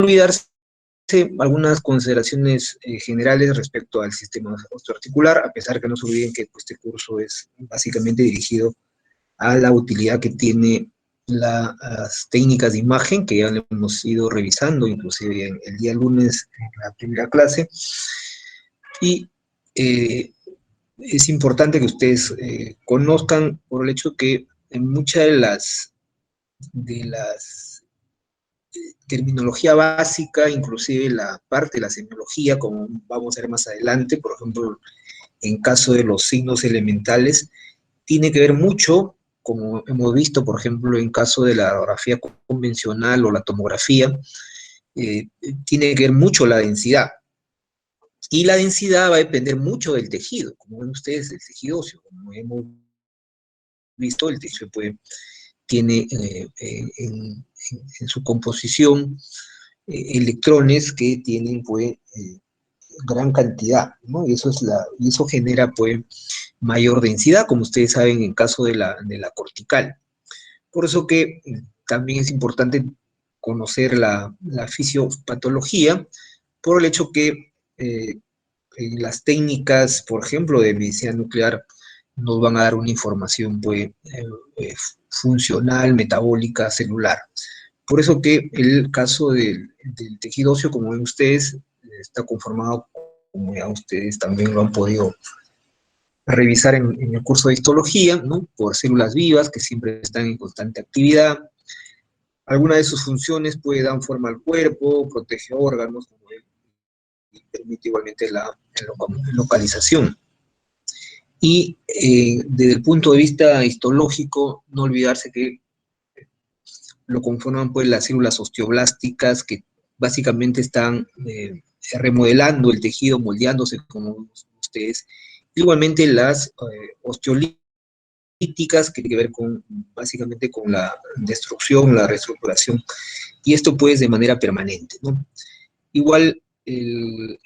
olvidarse algunas consideraciones generales respecto al sistema osteoarticular, a pesar que no se olviden que este curso es básicamente dirigido a la utilidad que tiene las técnicas de imagen, que ya lo hemos ido revisando, inclusive el día lunes en la primera clase, y es importante que ustedes conozcan por el hecho que en muchas de las terminología básica, inclusive la parte de la semiología, como vamos a ver más adelante, por ejemplo, en caso de los signos elementales, tiene que ver mucho, como hemos visto, por ejemplo, en caso de la radiografía convencional o la tomografía, tiene que ver mucho la densidad. Y la densidad va a depender mucho del tejido, como ven ustedes, el tejido óseo, como hemos visto, el tejido tiene en su composición electrones que tienen pues gran cantidad, ¿no? Y eso genera pues mayor densidad, como ustedes saben en caso de la cortical. Por eso que también es importante conocer la fisiopatología, por el hecho que las técnicas, por ejemplo, de medicina nuclear, nos van a dar una información pues, funcional, metabólica, celular. Por eso que el caso del tejido óseo, como ven ustedes, está conformado, como ya ustedes también lo han podido revisar en el curso de histología, ¿no? Por células vivas que siempre están en constante actividad. Alguna de sus funciones puede dar forma al cuerpo, protege órganos, como ven, y permite igualmente la localización. Y desde el punto de vista histológico, no olvidarse que lo conforman pues las células osteoblásticas que básicamente están remodelando el tejido, moldeándose como ustedes. Igualmente las osteolíticas que tienen que ver básicamente con la destrucción, la reestructuración, y esto pues de manera permanente, ¿no? Igual el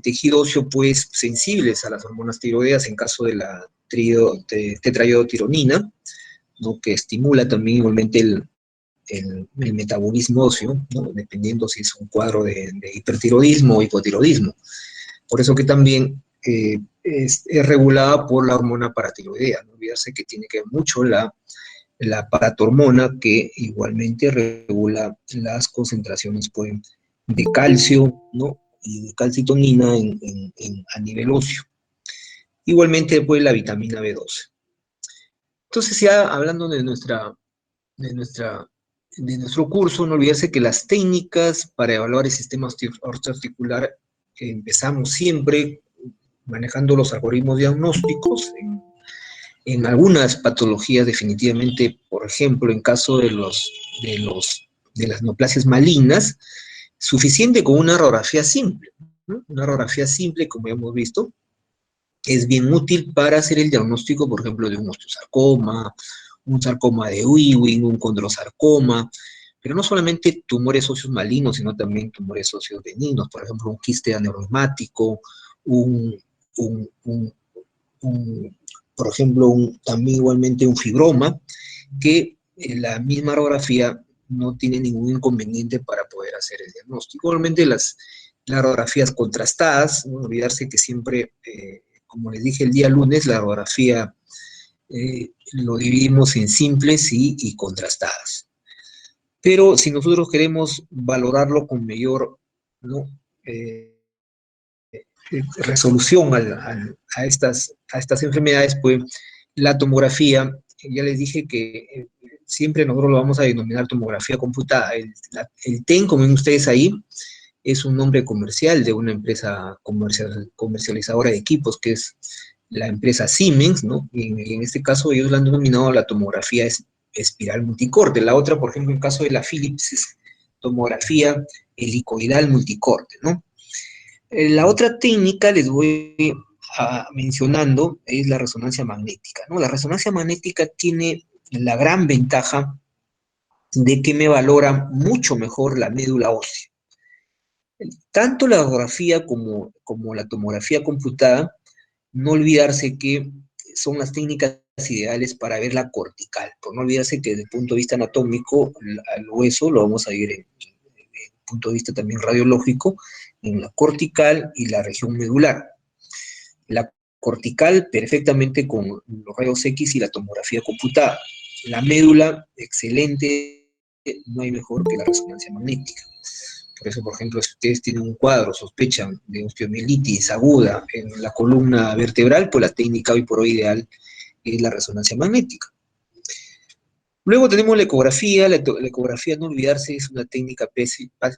tejido óseo pues sensibles a las hormonas tiroideas en caso de la tetraiodotironina, ¿no? Que estimula también igualmente el metabolismo óseo, ¿no? Dependiendo si es un cuadro de hipertiroidismo o hipotiroidismo. Por eso que también es regulada por la hormona paratiroidea. No olvidarse que tiene que ver mucho la paratormona, que igualmente regula las concentraciones pues, de calcio, ¿no? Y de calcitonina a nivel óseo. Igualmente pues la vitamina B12. Entonces ya hablando de de nuestro curso, no olvidarse que las técnicas para evaluar el sistema osteoarticular empezamos siempre manejando los algoritmos diagnósticos en algunas patologías definitivamente, por ejemplo, en caso de las neoplasias malignas, suficiente con una radiografía simple, ¿no? Una radiografía simple, como ya hemos visto, es bien útil para hacer el diagnóstico, por ejemplo, de un osteosarcoma, un sarcoma de Ewing, un condrosarcoma, pero no solamente tumores óseos malignos, sino también tumores óseos benignos, por ejemplo, un quiste aneurismático, un, un, un, por ejemplo, también igualmente un fibroma, que la misma radiografía no tiene ningún inconveniente para poder hacer el diagnóstico. Igualmente las radiografías contrastadas, no olvidarse que siempre, como les dije el día lunes, la radiografía lo dividimos en simples y contrastadas. Pero si nosotros queremos valorarlo con mayor, ¿no? Resolución a estas enfermedades, pues la tomografía, ya les dije que siempre nosotros lo vamos a denominar tomografía computada. El TEN, como ven ustedes ahí, es un nombre comercial de una empresa comercializadora de equipos, que es la empresa Siemens, ¿no? Y en este caso ellos la han denominado la tomografía espiral multicorte. La otra, por ejemplo, en el caso de la Philips, es tomografía helicoidal multicorte, ¿no? La otra técnica les voy mencionando es la resonancia magnética, ¿no? La resonancia magnética tiene la gran ventaja de que me valora mucho mejor la médula ósea. Tanto la radiografía como la tomografía computada, no olvidarse que son las técnicas ideales para ver la cortical, por no olvidarse que desde el punto de vista anatómico, al hueso lo vamos a ver punto de vista también radiológico, en la cortical y la región medular. La cortical perfectamente con los rayos X y la tomografía computada. La médula, excelente, no hay mejor que la resonancia magnética. Por eso, por ejemplo, si ustedes tienen un cuadro, sospechan de osteomielitis aguda en la columna vertebral, pues la técnica hoy por hoy ideal es la resonancia magnética. Luego tenemos la ecografía. La ecografía, no olvidarse, es una técnica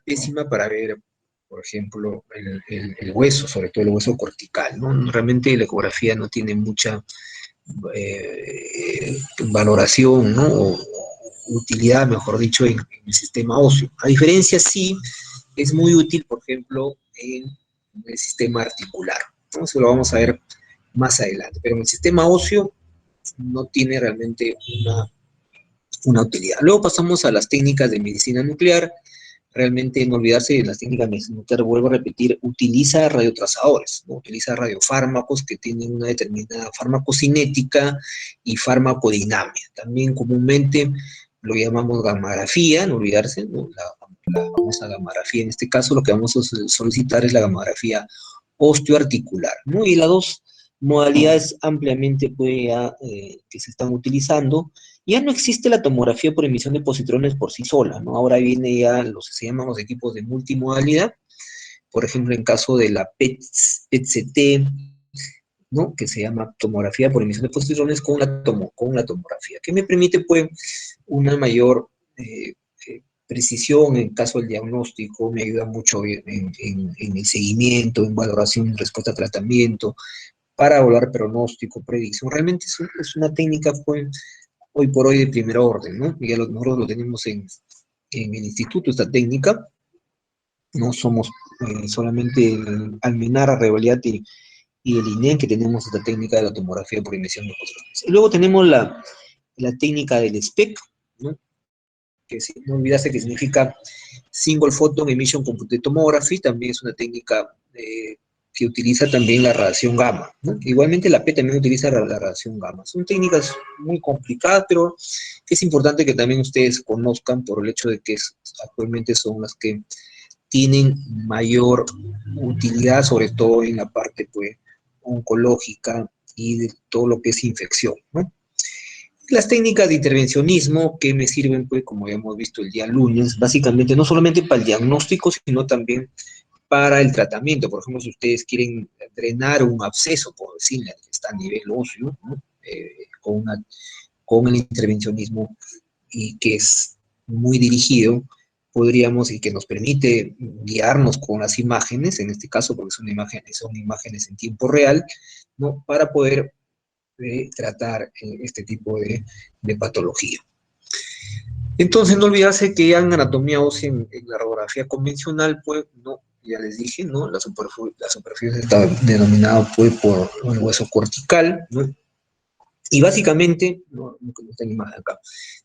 pésima para ver, por ejemplo, el hueso, sobre todo el hueso cortical, ¿no? Realmente la ecografía no tiene mucha valoración, ¿no? O utilidad, mejor dicho, en el sistema óseo. A diferencia, sí, es muy útil, por ejemplo, en el sistema articular, ¿no? Eso lo vamos a ver más adelante. Pero en el sistema óseo no tiene realmente una utilidad. Luego pasamos a las técnicas de medicina nuclear. Realmente no olvidarse de las técnicas de medicina nuclear, vuelvo a repetir, utiliza radiotrazadores, ¿no? Utiliza radiofármacos que tienen una determinada farmacocinética y farmacodinamia. También comúnmente lo llamamos gamografía, no olvidarse, ¿no? La famosa gamografía. En este caso lo que vamos a solicitar es la gamografía osteoarticular, ¿no? Y las dos modalidades ampliamente que se están utilizando. Ya no existe la tomografía por emisión de positrones por sí sola, ¿no? Ahora viene ya los que se llaman los equipos de multimodalidad, por ejemplo, en caso de la PET-CT, ¿no? Que se llama tomografía por emisión de positrones con la tomografía, que me permite, pues, una mayor precisión en caso del diagnóstico, me ayuda mucho en el seguimiento, en valoración, en respuesta a tratamiento, para evaluar pronóstico, predicción. Realmente es una técnica, pues, hoy por hoy de primer orden, ¿no? Y ya nosotros lo tenemos en el instituto, esta técnica. No somos solamente el Almenara, Revalidati y el INEM que tenemos esta técnica de la tomografía por emisión de positrones. Y luego tenemos la técnica del SPEC, ¿no? Que no olvidarse que significa Single Photon Emission Computed Tomography. También es una técnica que utiliza también la radiación gamma, ¿no? Igualmente la PET también utiliza la radiación gamma. Son técnicas muy complicadas, pero es importante que también ustedes conozcan por el hecho de que actualmente son las que tienen mayor utilidad, sobre todo en la parte, pues, oncológica y de todo lo que es infección, ¿no? Las técnicas de intervencionismo que me sirven, pues, como ya hemos visto el día lunes, básicamente no solamente para el diagnóstico, sino también para el tratamiento. Por ejemplo, si ustedes quieren drenar un absceso, por decirle, que está a nivel óseo, ¿no? Con el intervencionismo y que es muy dirigido, podríamos, y que nos permite guiarnos con las imágenes, en este caso, porque son imágenes en tiempo real, ¿no? Para poder tratar este tipo de patología. Entonces, no olvidarse que en anatomía ósea, en la radiografía convencional, pues, no, ya les dije, ¿no? La superficie está denominada, pues, por el hueso cortical, ¿no? Y básicamente, no está en imagen acá,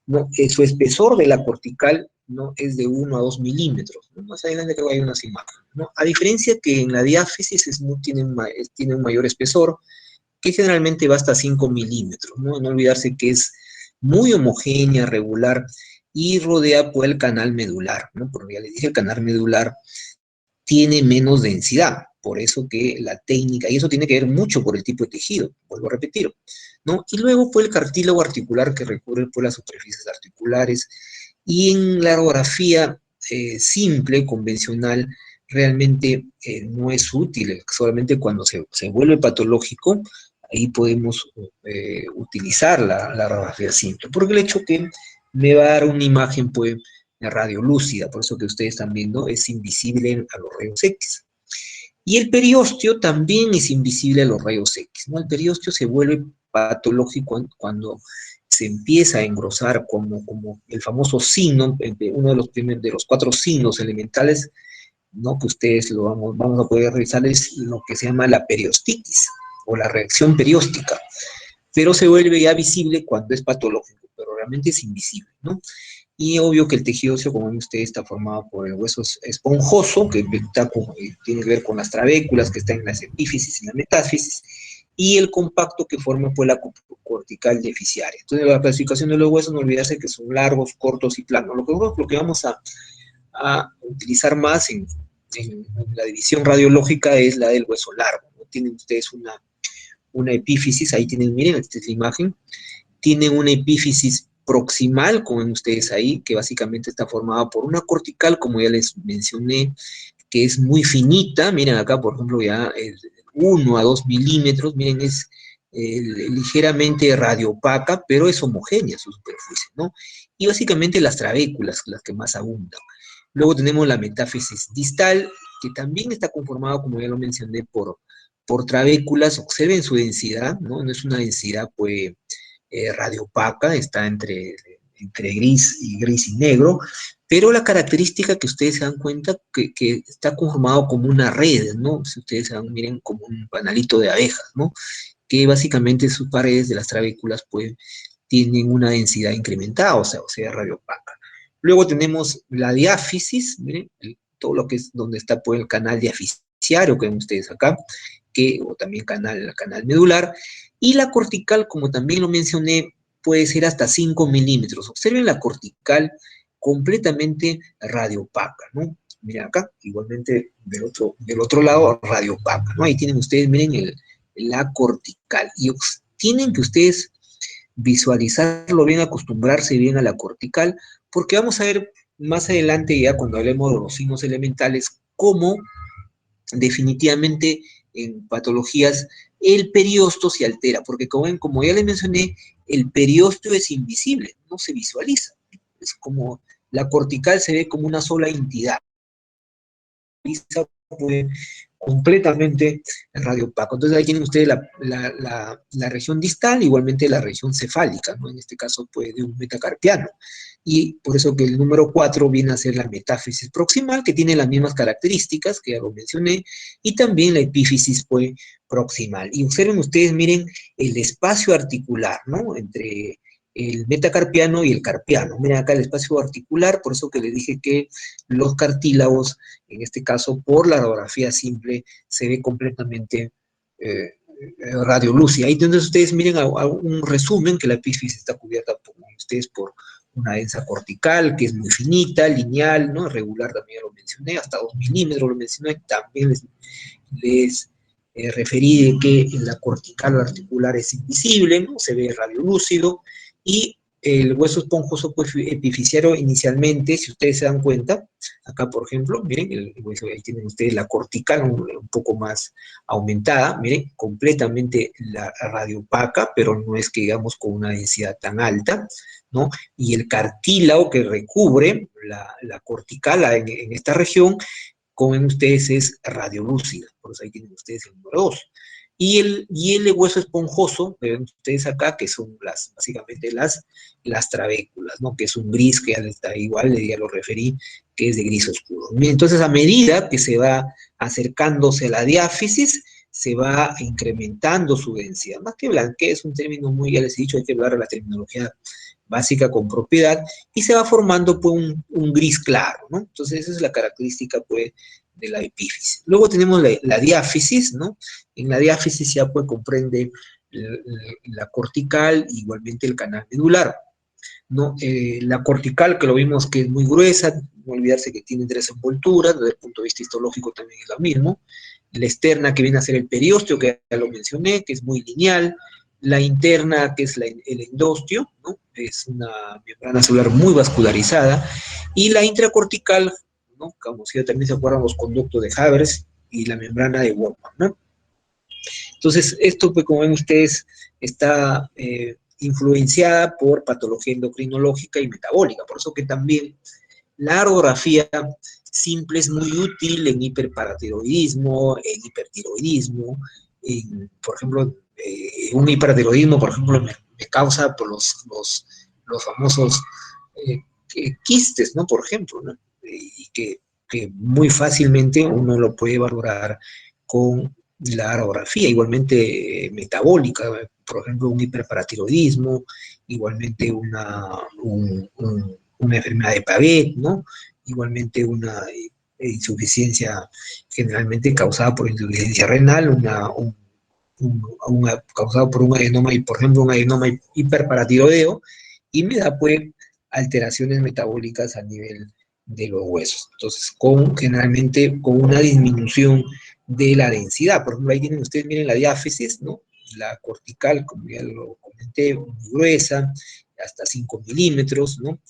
¿no? Su espesor de la cortical, ¿no? Es de 1 a 2 milímetros, ¿no? Más adelante creo que hay unas imágenes, ¿no? A diferencia que en la diáfisis tiene un mayor espesor, que generalmente va hasta 5 milímetros, ¿no? No olvidarse que es muy homogénea, regular, y rodea por el canal medular, ¿no? Porque ya les dije, el canal medular tiene menos densidad, por eso que la técnica, y eso tiene que ver mucho por el tipo de tejido, vuelvo a repetir, ¿no? Y luego por el cartílago articular que recorre por las superficies articulares, y en la radiografía simple, convencional, realmente no es útil, solamente cuando se vuelve patológico, ahí podemos utilizar la radiografía simple, porque el hecho que me va a dar una imagen, pues, radiolúcida, por eso que ustedes están viendo, es invisible a los rayos X. Y el periósteo también es invisible a los rayos X, ¿no? El periósteo se vuelve patológico cuando se empieza a engrosar como el famoso signo, uno de los 4 signos elementales, ¿no? Que ustedes vamos a poder revisar, es lo que se llama la periostitis o la reacción perióstica, pero se vuelve ya visible cuando es patológico, pero realmente es invisible, ¿no? Y obvio que el tejido óseo, como ven ustedes, está formado por el hueso esponjoso, que tiene que ver con las trabéculas, que está en las epífisis y la metáfisis, y el compacto que forma, pues, la cortical deficiaria. Entonces, la clasificación de los huesos, no olvidarse que son largos, cortos y planos. Lo que vamos a a utilizar más en la división radiológica es la del hueso largo, ¿no? Tienen ustedes una epífisis, ahí tienen, miren, esta es la imagen, tienen una epífisis proximal, como ven ustedes ahí, que básicamente está formada por una cortical, como ya les mencioné, que es muy finita, miren acá, por ejemplo, ya 1 a 2 milímetros, miren, es ligeramente radiopaca, pero es homogénea su superficie, ¿no? Y básicamente las trabéculas, las que más abundan. Luego tenemos la metáfisis distal, que también está conformada, como ya lo mencioné, por trabéculas. Observen su densidad, ¿no? No es una densidad, pues, radiopaca, está entre gris y negro, pero la característica que ustedes se dan cuenta que está conformado como una red, ¿no? Si ustedes se dan, miren, como un panalito de abejas, ¿no? Que básicamente sus paredes de las trabéculas, pues, tienen una densidad incrementada, o sea, radiopaca. Luego tenemos la diáfisis, miren, todo lo que es donde está, pues, el canal diaficiario, que ven ustedes acá, o también canal medular, y la cortical, como también lo mencioné, puede ser hasta 5 milímetros. Observen la cortical completamente radiopaca, ¿no? Miren acá, igualmente del otro lado, radiopaca, ¿no? Ahí tienen ustedes, miren, la cortical. Y tienen que ustedes visualizarlo bien, acostumbrarse bien a la cortical, porque vamos a ver más adelante, ya cuando hablemos de los signos elementales, cómo definitivamente en patologías el periósteo se altera, porque como ya les mencioné, el periósteo es invisible, no se visualiza. Es como la cortical se ve como una sola entidad, pues, completamente radiopaco. Entonces ahí tienen ustedes la región distal, igualmente la región cefálica, ¿no? En este caso, pues, de un metacarpiano. Y por eso que el número 4 viene a ser la metáfisis proximal, que tiene las mismas características, que ya lo mencioné, y también la epífisis, pues, proximal. Y observen ustedes, miren, el espacio articular, ¿no? Entre el metacarpiano y el carpiano. Miren acá el espacio articular, por eso que les dije que los cartílagos, en este caso, por la radiografía simple, se ve completamente radiolúcida. Ahí entonces ustedes miren un resumen que la epífisis está cubierta por ustedes por una densa cortical, que es muy finita, lineal, ¿no? Regular también lo mencioné, hasta 2 milímetros lo mencioné, también les referí de que la cortical o articular es invisible, ¿no? Se ve radiolúcido, y el hueso esponjoso, pues, epifisiario inicialmente, si ustedes se dan cuenta, acá por ejemplo, miren, el hueso, ahí tienen ustedes la cortical un poco más aumentada, miren, completamente la radiopaca, pero no es que digamos con una densidad tan alta, ¿no? Y el cartílago que recubre la cortical en esta región, como ven ustedes, es radiolúcida, por eso ahí tienen ustedes el número 2. Y el hueso esponjoso, que ven ustedes acá, que son básicamente las trabéculas, ¿no? Que es un gris, que ya está igual, ya lo referí, que es de gris oscuro. Entonces, a medida que se va acercándose a la diáfisis, se va incrementando su densidad. Más que blanqueo, es un término muy, ya les he dicho, hay que hablar de la terminología básica con propiedad, y se va formando, pues, un gris claro, ¿no? Entonces esa es la característica, pues, de la epífisis. Luego tenemos la diáfisis, ¿no? En la diáfisis ya, pues, comprende la cortical, igualmente el canal medular, ¿no? La cortical, que lo vimos que es muy gruesa, no olvidarse que tiene 3 envolturas, desde el punto de vista histológico también es lo mismo. La externa, que viene a ser el periósteo, que ya lo mencioné, que es muy lineal. La interna, que es el endostio, ¿no? Es una membrana celular muy vascularizada. Y la intracortical, ¿no? Como si también se acuerdan los conductos de Havers y la membrana de Wolfram, ¿no? Entonces, esto, pues, como ven ustedes, está influenciada por patología endocrinológica y metabólica. Por eso que también la radiografía simple es muy útil en hiperparatiroidismo, en hipertiroidismo, por ejemplo, un hipertiroidismo, por ejemplo, me causa por los famosos quistes, ¿no? Por ejemplo, ¿no? Y que muy fácilmente uno lo puede valorar con la radiografía, igualmente metabólica, por ejemplo, un hiperparatiroidismo, igualmente una enfermedad de Paget, ¿no? Igualmente una insuficiencia generalmente causada por insuficiencia renal, causado por un adenoma, y por ejemplo un adenoma hiperparatiroideo, y me da, pues, alteraciones metabólicas a nivel de los huesos. Entonces, generalmente con una disminución de la densidad. Por ejemplo, ahí tienen ustedes, miren la diáfisis, ¿no? La cortical, como ya lo comenté, muy gruesa, hasta 5 milímetros, ¿no?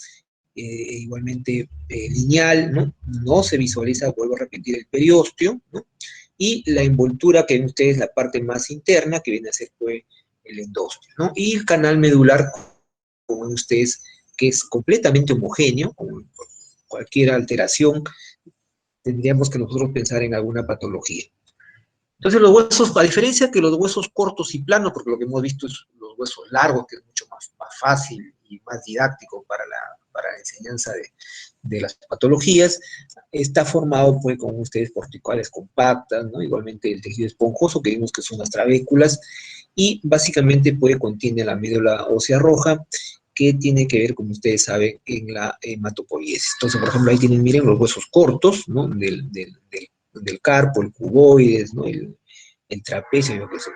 Igualmente lineal, ¿no? No se visualiza, vuelvo a repetir, el periósteo, ¿no? Y la envoltura, que ven ustedes la parte más interna, que viene a ser pues, el endostio, ¿no? Y el canal medular, como ven ustedes, que es completamente homogéneo, con cualquier alteración, tendríamos que nosotros pensar en alguna patología. Entonces los huesos, a diferencia que los huesos cortos y planos, porque lo que hemos visto es los huesos largos, que es mucho más fácil y más didáctico para la enseñanza de las patologías, está formado pues con ustedes corticales compactas, ¿no? Igualmente el tejido esponjoso, que vimos que son las trabéculas, y básicamente pues contiene la médula ósea roja, que tiene que ver, como ustedes saben, en la hematopoiesis. Entonces, por ejemplo, ahí tienen, miren, los huesos cortos, ¿no? Del carpo, el cuboides, ¿no? El trapecio, yo qué sé.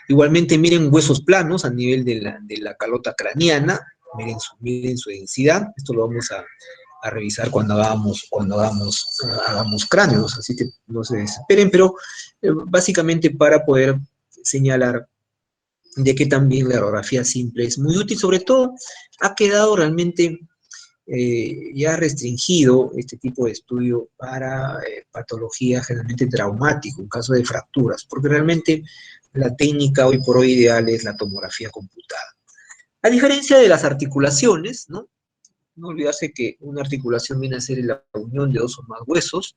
Igualmente, miren huesos planos a nivel de la calota craneana, miren su densidad, esto lo vamos a revisar cuando hagamos cráneos, así que no se desesperen, pero básicamente para poder señalar de que también la radiografía simple es muy útil, sobre todo ha quedado realmente ya restringido este tipo de estudio para patología generalmente traumática, en caso de fracturas, porque realmente la técnica hoy por hoy ideal es la tomografía computada. A diferencia de las articulaciones, ¿no? No olvidarse que una articulación viene a ser la unión de dos o más huesos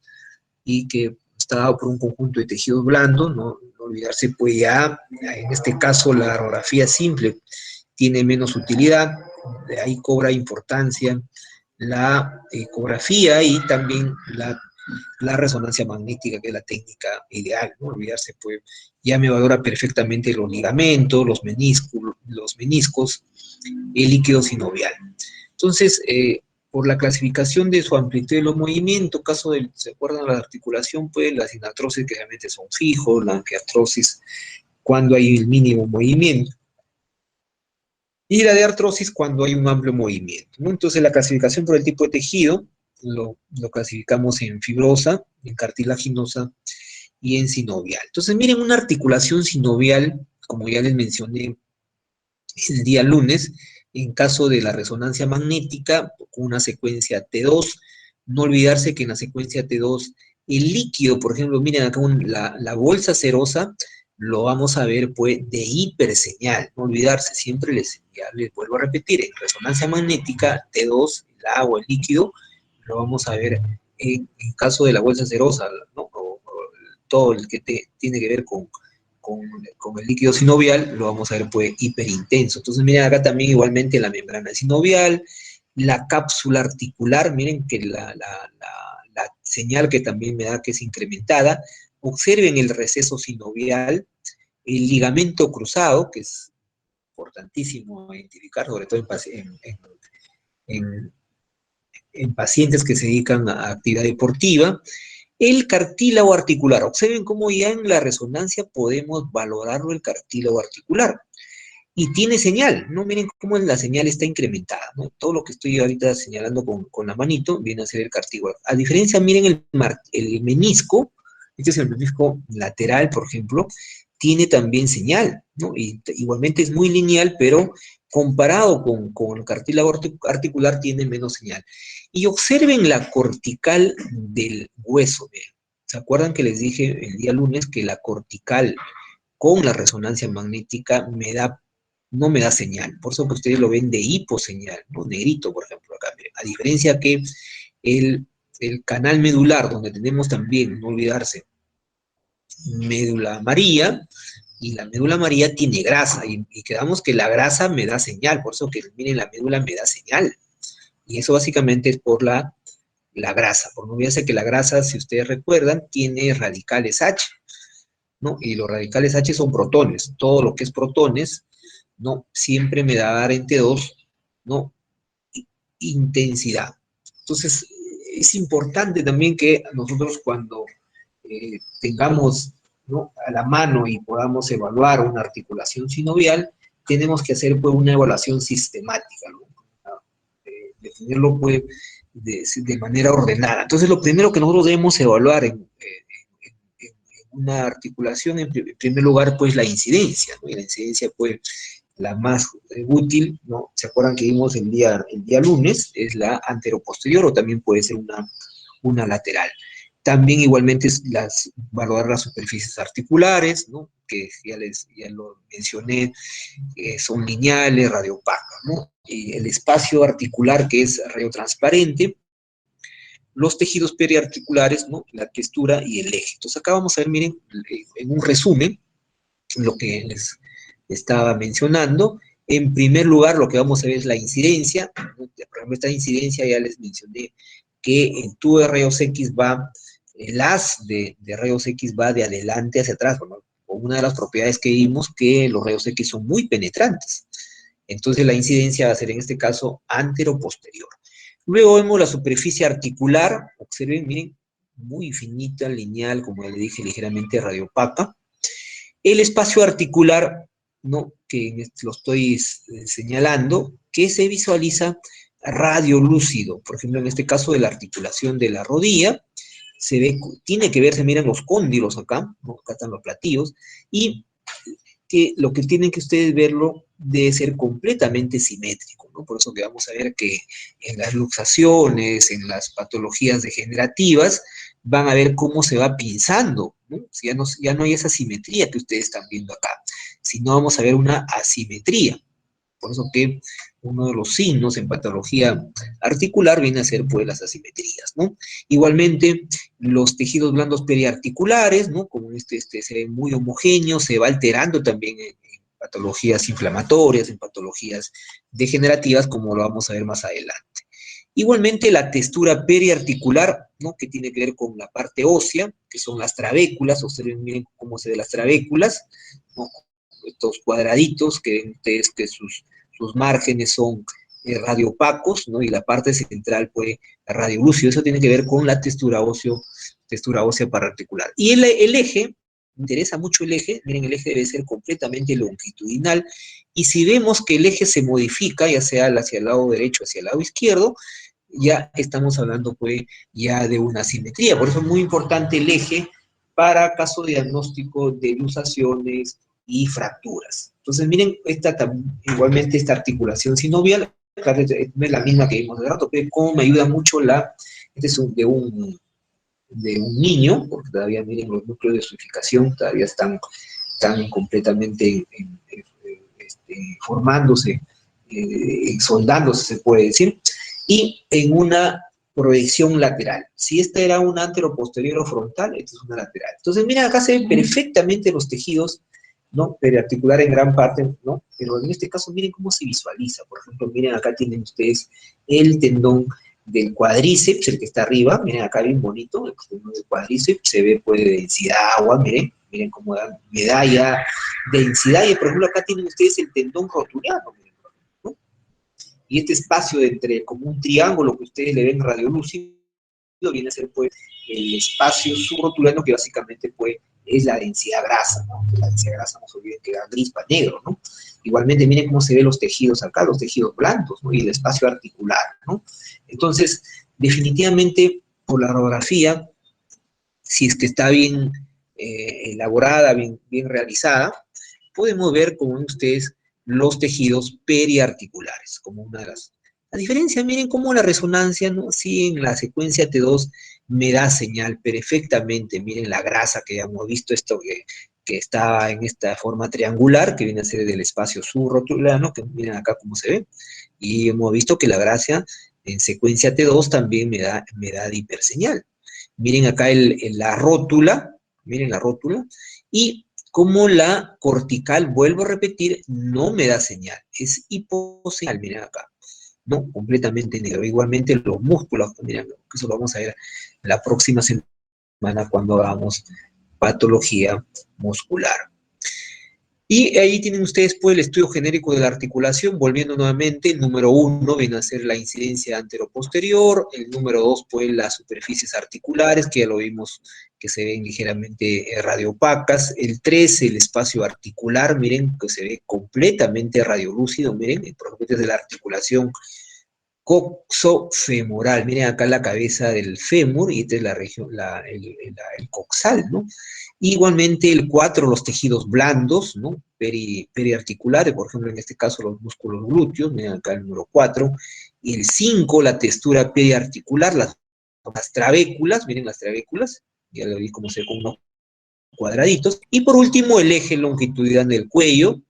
y que está dado por un conjunto de tejidos blandos, no olvidarse, pues ya en este caso la radiografía simple tiene menos utilidad, de ahí cobra importancia la ecografía y también la resonancia magnética, que es la técnica ideal, no olvidarse, pues ya me valora perfectamente los ligamentos, los meniscos, el líquido sinovial. Entonces, por la clasificación de su amplitud de los movimientos, caso de, ¿se acuerdan de la articulación? Pues las sinartrosis que realmente son fijos, la anquiartrosis cuando hay el mínimo movimiento, y la de artrosis cuando hay un amplio movimiento, ¿no? Entonces la clasificación por el tipo de tejido lo clasificamos en fibrosa, en cartilaginosa y en sinovial. Entonces miren, una articulación sinovial, como ya les mencioné el día lunes, en caso de la resonancia magnética, con una secuencia T2, no olvidarse que en la secuencia T2, el líquido, por ejemplo, miren acá la bolsa serosa, lo vamos a ver pues de hiperseñal, no olvidarse, siempre ya les vuelvo a repetir, en resonancia magnética, T2, el agua, el líquido, lo vamos a ver en caso de la bolsa serosa, ¿no? O todo el que tiene que ver con el líquido sinovial, lo vamos a ver pues hiperintenso. Entonces miren acá también igualmente la membrana sinovial, la cápsula articular, miren que la señal que también me da que es incrementada. Observen el receso sinovial, el ligamento cruzado, que es importantísimo identificar, sobre todo en, en pacientes que se dedican a actividad deportiva. El cartílago articular. Observen cómo ya en la resonancia podemos valorarlo el cartílago articular. Y tiene señal, ¿no? Miren cómo la señal está incrementada, ¿no? Todo lo que estoy ahorita señalando con la manito viene a ser el cartílago. A diferencia, miren el menisco, este es el menisco lateral, por ejemplo, tiene también señal, ¿no? Y igualmente es muy lineal, pero comparado con el cartílago articular tiene menos señal. Y observen la cortical del hueso, miren. ¿Se acuerdan que les dije el día lunes que la cortical con la resonancia magnética no me da señal? Por eso que ustedes lo ven de hiposeñal, ¿no? Negrito, por ejemplo, acá. Miren. A diferencia que el, el canal medular, donde tenemos también, no olvidarse, médula amarilla, y la médula amarilla tiene grasa, y quedamos que la grasa me da señal, por eso que miren, la médula me da señal. Y eso básicamente es por la grasa. Por no olvidarse que la grasa, si ustedes recuerdan, tiene radicales H, ¿no? Y los radicales H son protones. Todo lo que es protones, ¿no? Siempre me da en T2, ¿no? Intensidad. Entonces, es importante también que nosotros cuando tengamos, ¿no?, a la mano y podamos evaluar una articulación sinovial, tenemos que hacer pues una evaluación sistemática, ¿no? Definirlo pues de manera ordenada. Entonces, lo primero que nosotros debemos evaluar en una articulación, en primer lugar, pues la incidencia, ¿no? Y la incidencia, pues, la más útil, ¿no? ¿Se acuerdan que vimos el día lunes? Es la anteroposterior o también puede ser una lateral. También igualmente valorar las superficies articulares, ¿no? Que ya lo mencioné, son lineales, radiopacas, ¿no? Y el espacio articular que es radiotransparente, los tejidos periarticulares, ¿no? La textura y el eje. Entonces acá vamos a ver, miren, en un resumen, lo que les estaba mencionando. En primer lugar, lo que vamos a ver es la incidencia. Por ejemplo, esta incidencia ya les mencioné que el tubo de rayos X va, el haz de rayos X va de adelante hacia atrás. Bueno, una de las propiedades que vimos que los rayos X son muy penetrantes. Entonces la incidencia va a ser en este caso antero-posterior. Luego vemos la superficie articular. Observen, miren, muy finita, lineal, como ya le dije, ligeramente radiopaca. El espacio articular, ¿no? Que lo estoy señalando, que se visualiza radiolúcido. Por ejemplo, en este caso de la articulación de la rodilla, se ve, tiene que verse, miren los cóndilos acá, ¿no? Acá están los platillos, y que lo que tienen que ustedes verlo debe ser completamente simétrico, ¿no? Por eso que vamos a ver que en las luxaciones, en las patologías degenerativas, van a ver cómo se va pinzando, ¿no? Ya no hay esa simetría que ustedes están viendo acá, sino vamos a ver una asimetría. Por eso que uno de los signos en patología articular viene a ser pues las asimetrías, ¿no? Igualmente, los tejidos blandos periarticulares, ¿no? Como se ven muy homogéneos, se va alterando también en patologías inflamatorias, en patologías degenerativas, como lo vamos a ver más adelante. Igualmente la textura periarticular, ¿no? Que tiene que ver con la parte ósea, que son las trabéculas. Observen, miren cómo se ven las trabéculas, ¿no? Estos cuadraditos que ven ustedes que sus márgenes son radiopacos, ¿no? Y la parte central, pues, radiolúcido. Eso tiene que ver con la textura ósea pararticular. Y el eje, me interesa mucho el eje, miren, el eje debe ser completamente longitudinal, y si vemos que el eje se modifica, ya sea hacia el lado derecho, hacia el lado izquierdo, ya estamos hablando, pues, ya de una simetría. Por eso es muy importante el eje para caso de diagnóstico de luxaciones y fracturas. Entonces, miren, igualmente esta articulación sinovial, claro, no es la misma que vimos de rato, pero cómo me ayuda mucho este es de un niño, porque todavía, miren, los núcleos de ossificación todavía están completamente formándose, soldándose, se puede decir, y en una proyección lateral. Si esta era una anteroposterior o frontal, esta es una lateral. Entonces, miren, acá se ven perfectamente los tejidos, ¿no? Periarticular en gran parte, ¿no? Pero en este caso, miren cómo se visualiza. Por ejemplo, miren, acá tienen ustedes el tendón del cuádriceps, el que está arriba, miren acá bien bonito, el tendón del cuádriceps, se ve pues de densidad agua, miren cómo da medalla, densidad, y por ejemplo acá tienen ustedes el tendón rotuliano, miren, ¿no? Y este espacio entre como un triángulo que ustedes le ven radiolúcido, viene a ser pues el espacio subrotulano, que básicamente pues es la densidad grasa, ¿no? La densidad grasa no se olviden que da gris para negro, ¿no? Igualmente miren cómo se ven los tejidos acá, los tejidos blandos, ¿no? Y el espacio articular, ¿no? Entonces, definitivamente por la radiografía, si es que está bien elaborada, bien realizada, podemos ver, como ven ustedes, los tejidos periarticulares, como una de las... La diferencia, miren cómo la resonancia, ¿no? Sí, en la secuencia T2 me da señal perfectamente, miren la grasa que ya hemos visto, esto que está en esta forma triangular, que viene a ser del espacio subrotulano, que miren acá cómo se ve, y hemos visto que la grasa en secuencia T2 también me da hiperseñal. Miren acá la rótula, miren la rótula, y como la cortical, vuelvo a repetir, no me da señal, es hiposeñal, miren acá, ¿no? Completamente negro. Igualmente los músculos, miren, eso lo vamos a ver la próxima semana cuando hagamos patología muscular. Y ahí tienen ustedes pues el estudio genérico de la articulación, volviendo nuevamente, el número 1 viene a ser la incidencia anteroposterior, el número 2 pues las superficies articulares, que ya lo vimos que se ven ligeramente radiopacas, el 3 el espacio articular, miren que se ve completamente radiolúcido, miren, por ejemplo desde la articulación coxofemoral. Miren acá la cabeza del fémur y esta es la región, el coxal, ¿no? Igualmente el 4, los tejidos blandos, ¿no? Periarticulares, por ejemplo, en este caso los músculos glúteos, miren acá el número 4. Y el 5, la textura periarticular, las trabéculas, miren las trabéculas, ya lo vi como se ve con unos cuadraditos. Y por último, el eje longitudinal del cuello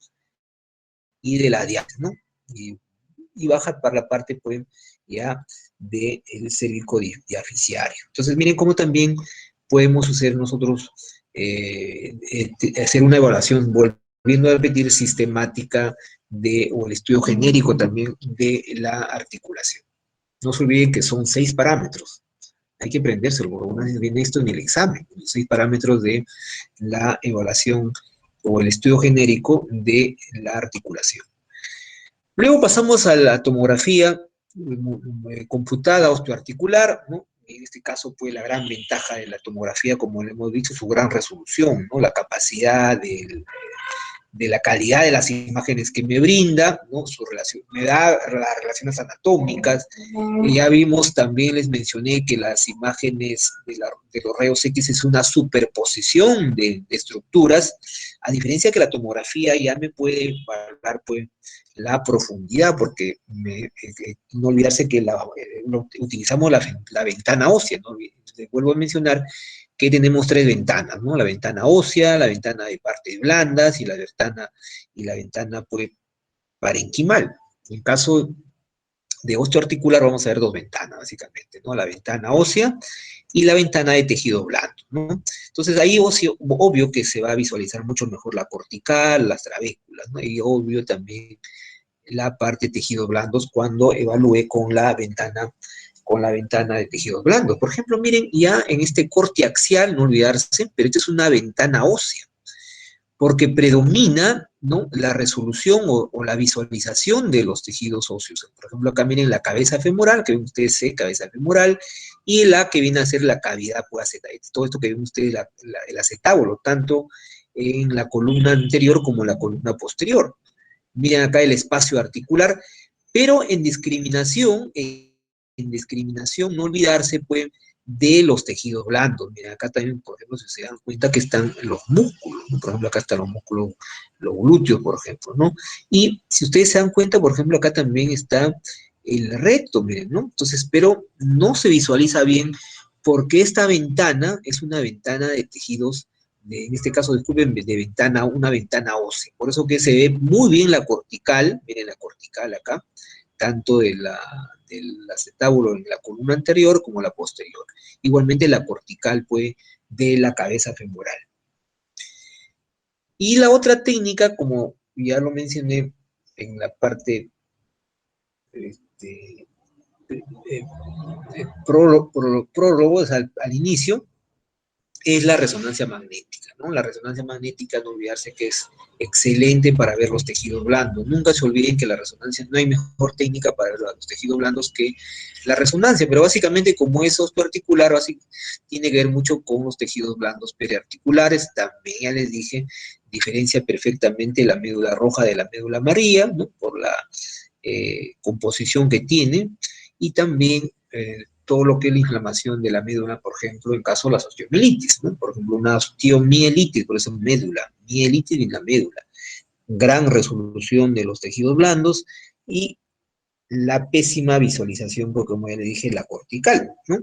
y de la diástasis, ¿no? Y baja para la parte, pues, ya del cérvico diaficiario. Entonces, miren cómo también podemos hacer nosotros, hacer una evaluación, volviendo a repetir, sistemática o el estudio genérico también de la articulación. No se olviden que son 6 parámetros. Hay que aprendérselo, porque una vez viene esto en el examen, los 6 parámetros de la evaluación o el estudio genérico de la articulación. Luego pasamos a la tomografía computada osteoarticular, ¿no? En este caso, pues, la gran ventaja de la tomografía, como le hemos dicho, su gran resolución, ¿no? La capacidad de la calidad de las imágenes que me brinda, ¿no? Su relación, me da las relaciones anatómicas. Y ya vimos, también les mencioné que las imágenes de los rayos X es una superposición de estructuras, a diferencia que la tomografía ya me puede valorar, pues, la profundidad, porque no olvidarse que utilizamos la ventana ósea, ¿no? Les vuelvo a mencionar que tenemos 3 ventanas, ¿no? La ventana ósea, la ventana de partes blandas y la ventana pues, parenquimal. En caso de osteoarticular vamos a ver 2 ventanas, básicamente, ¿no? La ventana ósea y la ventana de tejido blando, ¿no? Entonces ahí obvio que se va a visualizar mucho mejor la cortical, las trabéculas, ¿no? Y obvio también la parte de tejidos blandos cuando evalúe con la ventana de tejidos blandos. Por ejemplo, miren, ya en este corte axial, no olvidarse, pero esta es una ventana ósea, porque predomina, ¿no? La resolución o la visualización de los tejidos óseos. Por ejemplo, acá miren la cabeza femoral, que ven ustedes, cabeza femoral, y la que viene a ser la cavidad acetabular. Todo esto que ven ustedes, el acetábulo, tanto en la columna anterior como en la columna posterior. Miren acá el espacio articular, pero en discriminación, no olvidarse, pues, de los tejidos blandos. Miren, acá también, por ejemplo, si se dan cuenta que están los músculos, ¿no? Por ejemplo, acá están los músculos, los glúteos, por ejemplo, ¿no? Y si ustedes se dan cuenta, por ejemplo, acá también está el recto, miren, ¿no? Entonces, pero no se visualiza bien porque esta ventana es una ventana de tejidos, en este caso, disculpen, una ventana ósea. Por eso que se ve muy bien la cortical, miren la cortical acá, tanto del acetábulo en la columna anterior como la posterior. Igualmente la cortical, pues, de la cabeza femoral. Y la otra técnica, como ya lo mencioné en la parte prólogo, al inicio, es la resonancia magnética, ¿no? La resonancia magnética, no olvidarse que es excelente para ver los tejidos blandos. Nunca se olviden que la resonancia, no hay mejor técnica para ver los tejidos blandos que la resonancia, pero básicamente como es osteoarticular, tiene que ver mucho con los tejidos blandos periarticulares. También ya les dije, diferencia perfectamente la médula roja de la médula amarilla, ¿no? Por la composición que tiene, y también todo lo que es la inflamación de la médula, por ejemplo, en caso de las osteomielitis, ¿no? Por ejemplo, una osteomielitis, por eso médula, mielitis en la médula. Gran resolución de los tejidos blandos y la pésima visualización, porque como ya le dije, la cortical, ¿no?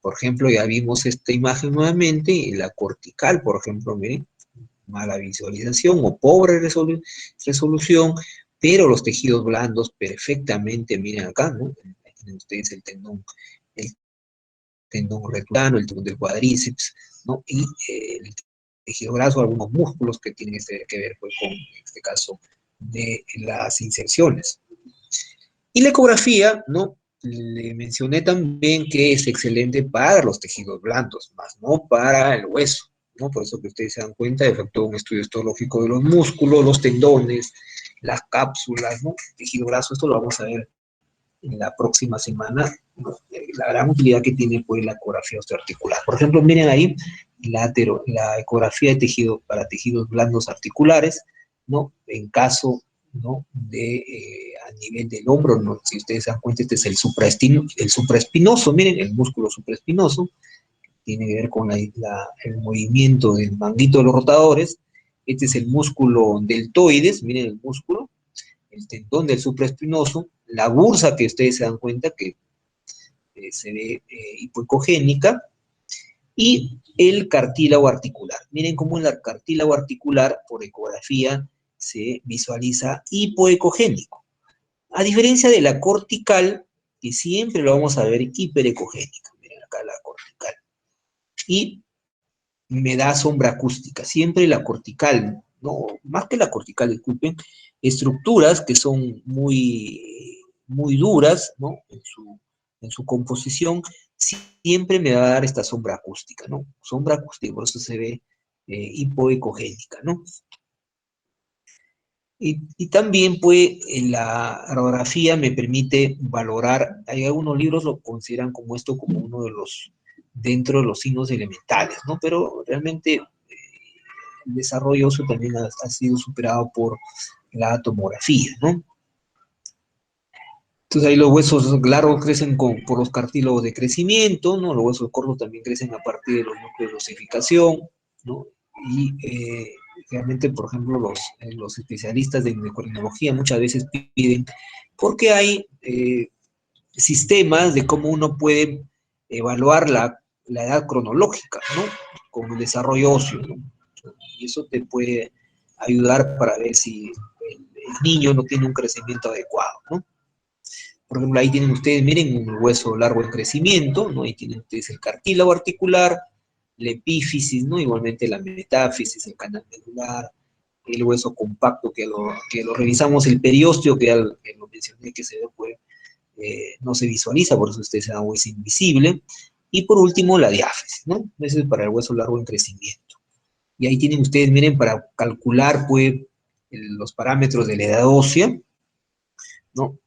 Por ejemplo, ya vimos esta imagen nuevamente, y la cortical, por ejemplo, miren, mala visualización o pobre resolución, pero los tejidos blandos perfectamente, miren acá, ¿no? Tienen ustedes el tendón retulano, el tendón del cuádriceps, ¿no? Y el tejido graso, algunos músculos que tienen que ver, pues, con, en este caso, de las inserciones. Y la ecografía, ¿no? Le mencioné también que es excelente para los tejidos blandos, más no para el hueso, ¿no? Por eso que ustedes se dan cuenta, efectuó un estudio histológico de los músculos, los tendones, las cápsulas, ¿no? El tejido graso, esto lo vamos a ver en la próxima semana, ¿no? La gran utilidad que tiene, pues, la ecografía osteoarticular. Por ejemplo, miren ahí la ecografía de tejido para tejidos blandos articulares, ¿no? En caso, ¿no? de nivel del hombro, ¿no? Si ustedes se dan cuenta, este es el supraespinoso, miren, el músculo supraespinoso, tiene que ver con el movimiento del manguito de los rotadores. Este es el músculo deltoides, miren el músculo, el tendón del supraespinoso, la bursa que ustedes se dan cuenta que se ve hipoecogénica, y el cartílago articular. Miren cómo en el cartílago articular, por ecografía, se visualiza hipoecogénico. A diferencia de la cortical, que siempre lo vamos a ver hiperecogénica. Miren acá la cortical. Y me da sombra acústica. Siempre la cortical, no, más que la cortical, disculpen, estructuras que son muy duras, ¿no? En su composición, siempre me va a dar esta sombra acústica, ¿no? Sombra acústica, por eso se ve hipoecogénica, ¿no? Y también, pues, la radiografía me permite valorar, hay algunos libros lo consideran como esto, como uno de los, dentro de los signos elementales, ¿no? Pero realmente el desarrollo óseo también ha sido superado por la tomografía, ¿no? Entonces ahí los huesos largos crecen por los cartílagos de crecimiento, ¿no? Los huesos cortos también crecen a partir de los núcleos de osificación, ¿no? Y realmente, por ejemplo, los especialistas de endocrinología muchas veces piden, porque hay sistemas de cómo uno puede evaluar la edad cronológica, ¿no? Con el desarrollo óseo, ¿no? Y eso te puede ayudar para ver si el niño no tiene un crecimiento adecuado, ¿no? Por ejemplo, ahí tienen ustedes, miren, un hueso largo en crecimiento, ¿no? Ahí tienen ustedes el cartílago articular, la epífisis, ¿no? Igualmente la metáfisis, el canal medular, el hueso compacto que lo revisamos, el periósteo, que lo mencioné, que se ve, pues, no se visualiza, por eso ustedes se da hueso invisible. Y por último, la diáfisis, ¿no? Ese es para el hueso largo en crecimiento. Y ahí tienen ustedes, miren, para calcular, pues, los parámetros de la edad ósea, ¿no?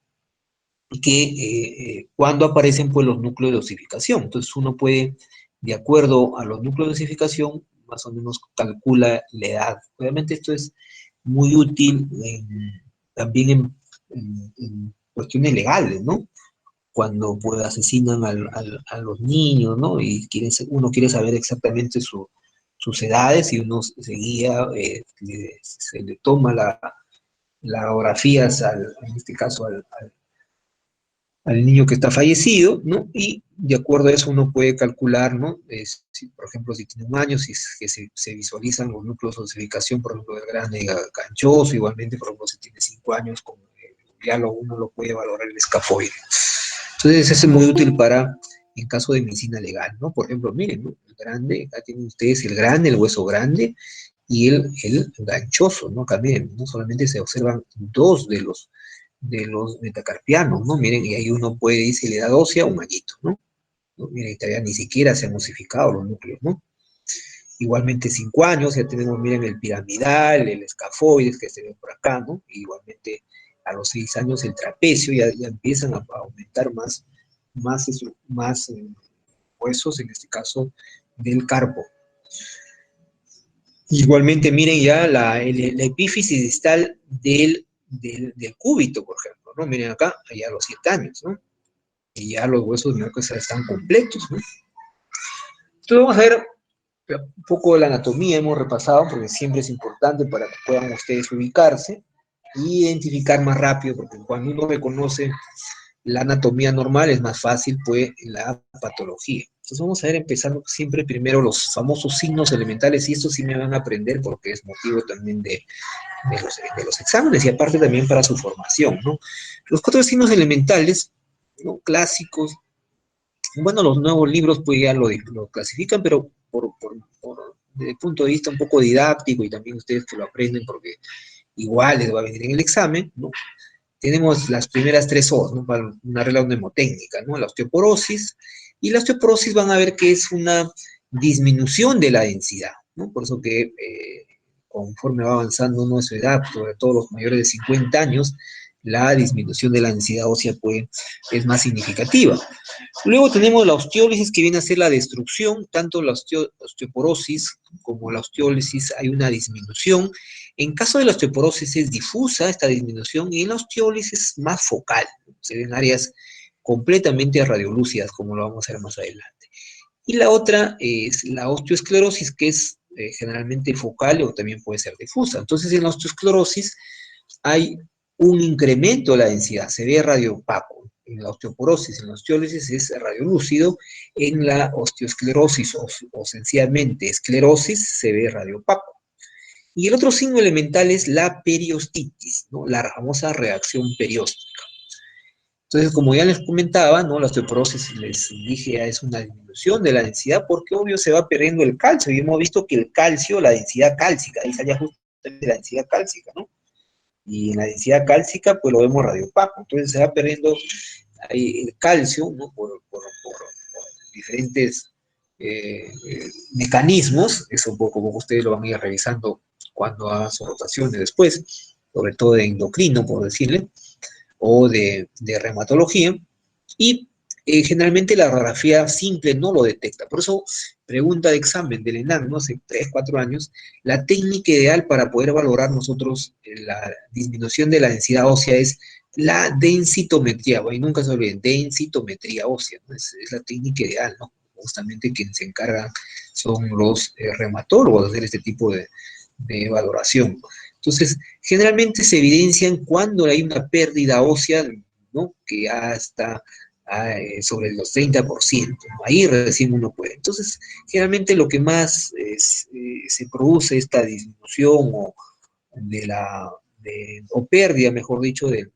Que cuando aparecen pues los núcleos de osificación. Entonces uno puede, de acuerdo a los núcleos de osificación, más o menos calcula la edad. Obviamente esto es muy útil también en cuestiones legales, ¿no? Cuando pues asesinan a los niños, ¿no? Y uno quiere saber exactamente sus edades y uno se guía, se le toma las radiografías, en este caso al niño que está fallecido, ¿no? Y de acuerdo a eso uno puede calcular, ¿no? Si, por ejemplo, si tiene un año, si se visualizan los núcleos de osificación, por ejemplo, del grande ganchoso, igualmente, por ejemplo, si tiene 5 años, ya uno lo puede valorar el escafoide. Entonces, eso es muy útil en caso de medicina legal, ¿no? Por ejemplo, miren, ¿no? El grande, acá tienen ustedes el grande, el hueso grande, y el ganchoso, ¿no? Acá miren, no solamente se observan dos de los metacarpianos, ¿no? Miren, y ahí uno puede decir, le da ósea un añito, ¿no? ¿No? Miren, todavía ni siquiera se han osificado los núcleos, ¿no? Igualmente 5 años, ya tenemos, miren, el piramidal, el escafoides que se ve por acá, ¿no? Igualmente a los 6 años el trapecio, ya empiezan a aumentar más huesos, en este caso del carpo. Igualmente, miren ya la epífisis distal del cúbito, por ejemplo, ¿no? Miren acá, ya a los 7 años, ¿no? Y ya los huesos de que están completos, ¿no? Entonces vamos a ver un poco de la anatomía, hemos repasado, porque siempre es importante para que puedan ustedes ubicarse e identificar más rápido, porque cuando uno reconoce la anatomía normal es más fácil, pues, la patología. Entonces vamos a ver, empezando siempre primero los famosos signos elementales, y esto sí me van a aprender porque es motivo también de los exámenes y aparte también para su formación, ¿no? Los 4 signos elementales, ¿no? Clásicos, bueno, los nuevos libros pues ya lo clasifican, pero desde el punto de vista un poco didáctico y también ustedes que lo aprenden porque igual les va a venir en el examen, ¿no? Tenemos las primeras 3 O's, ¿no? Para una regla mnemotécnica, ¿no? La osteoporosis, y la osteoporosis van a ver que es una disminución de la densidad, ¿no? Por eso que conforme va avanzando nuestra edad, sobre todo los mayores de 50 años, la disminución de la densidad ósea pues, es más significativa. Luego tenemos la osteólisis, que viene a ser la destrucción, tanto la osteoporosis como la osteólisis hay una disminución. En caso de la osteoporosis es difusa esta disminución, y en la osteólisis es más focal, se ven áreas completamente radiolúcidas, como lo vamos a ver más adelante. Y la otra es la osteoesclerosis, que es generalmente focal o también puede ser difusa. Entonces, en la osteoesclerosis hay un incremento de la densidad, se ve radiopaco. En la osteoporosis, en la osteólisis es radiolúcido, en la osteoesclerosis o sencillamente esclerosis se ve radiopaco. Y el otro signo elemental es la periostitis, ¿no? La famosa reacción perióstica. Entonces, como ya les comentaba, ¿no? La osteoporosis, les dije, ya es una disminución de la densidad porque, obvio, se va perdiendo el calcio. Y hemos visto que el calcio, la densidad cálcica, ahí salía justamente la densidad cálcica, ¿no? Y en la densidad cálcica, pues lo vemos radiopaco. Entonces, se va perdiendo ahí el calcio, ¿no? Por diferentes mecanismos. Eso poco ustedes lo van a ir revisando cuando hagan sus rotaciones después, sobre todo de endocrino, por decirle, o de reumatología, y generalmente la radiografía simple no lo detecta. Por eso, pregunta de examen del ENAM, ¿no? Hace 3, 4 años, la técnica ideal para poder valorar nosotros la disminución de la densidad ósea es la densitometría, y nunca se olviden, densitometría ósea, ¿no? Es la técnica ideal, ¿no? Justamente quienes se encargan son los reumatólogos de hacer este tipo de valoración. Entonces, generalmente se evidencian cuando hay una pérdida ósea, ¿no? Que ya está sobre los 30%, ¿no? Ahí recién uno puede. Entonces, generalmente lo que más se produce esta disminución o pérdida, mejor dicho, del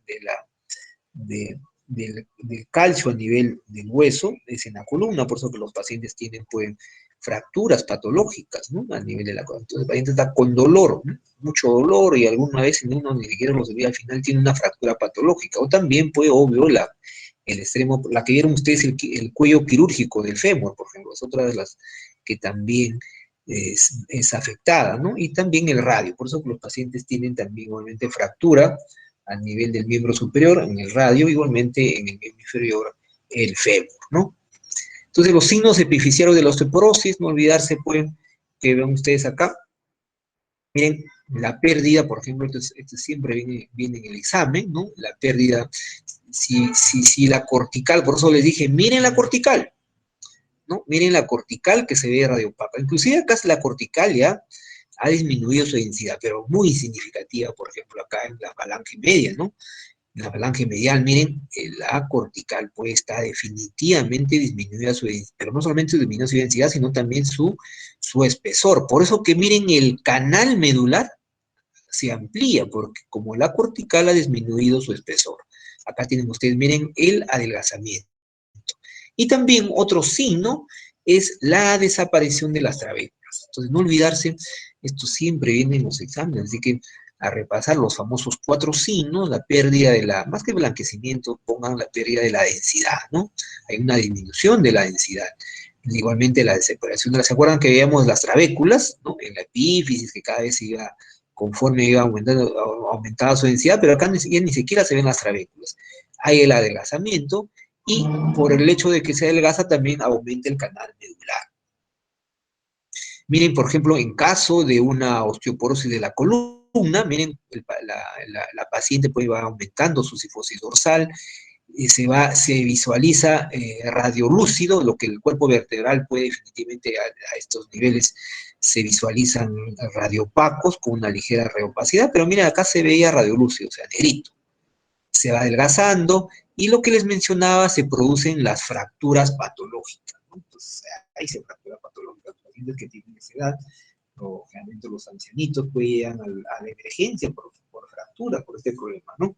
calcio a nivel del hueso es en la columna, por eso que los pacientes tienen pues, fracturas patológicas, ¿no? A nivel de la columna. Entonces el paciente está con dolor, ¿no? Mucho dolor, y alguna vez en uno ni siquiera lo sabía, al final tiene una fractura patológica. O también puede, obvio, el extremo, la que vieron ustedes, el cuello quirúrgico del fémur, por ejemplo, es otra de las que también es afectada, ¿no? Y también el radio, por eso que los pacientes tienen también, obviamente, fractura a nivel del miembro superior, en el radio, igualmente en el miembro inferior, el fémur, ¿no? Entonces, los signos epifisiarios de la osteoporosis, no olvidarse, pues, que ven ustedes acá, miren, la pérdida, por ejemplo, esto siempre viene en el examen, ¿no? La pérdida, si la cortical, por eso les dije, miren la cortical, ¿no? Miren la cortical que se ve radiopaca. Inclusive acá la cortical ya ha disminuido su densidad, pero muy significativa, por ejemplo, acá en la falange media, ¿no? En la falange medial, miren, la cortical pues está definitivamente disminuida su densidad, pero no solamente disminuye su densidad, sino también su espesor. Por eso que miren, el canal medular se amplía, porque como la cortical ha disminuido su espesor. Acá tienen ustedes, miren, el adelgazamiento. Y también otro signo es la desaparición de las trabéculas. Entonces, no olvidarse, esto siempre viene en los exámenes, así que a repasar los famosos 4 signos, la pérdida de la, más que blanquecimiento, pongan la pérdida de la densidad, ¿no? Hay una disminución de la densidad. Igualmente la desaparición de las, ¿se acuerdan que veíamos las trabéculas, ¿no? En la epífisis, que cada vez iba, conforme iba aumentando, aumentaba su densidad, pero acá ya ni siquiera se ven las trabéculas. Hay el adelgazamiento, y por el hecho de que se adelgaza también aumenta el canal medular. Miren, por ejemplo, en caso de una osteoporosis de la columna, miren, la paciente pues va aumentando su cifosis dorsal, se visualiza radiolúcido, lo que el cuerpo vertebral puede definitivamente a estos niveles se visualizan radiopacos con una ligera reopacidad, pero miren, acá se veía radiolúcido, o sea, negrito. Se va adelgazando, y lo que les mencionaba, se producen las fracturas patológicas, ¿no? Entonces, ahí se fractura patológica. Los pacientes que tienen esa edad, o generalmente los ancianitos, pues llegan a la emergencia por fractura, por este problema, ¿no?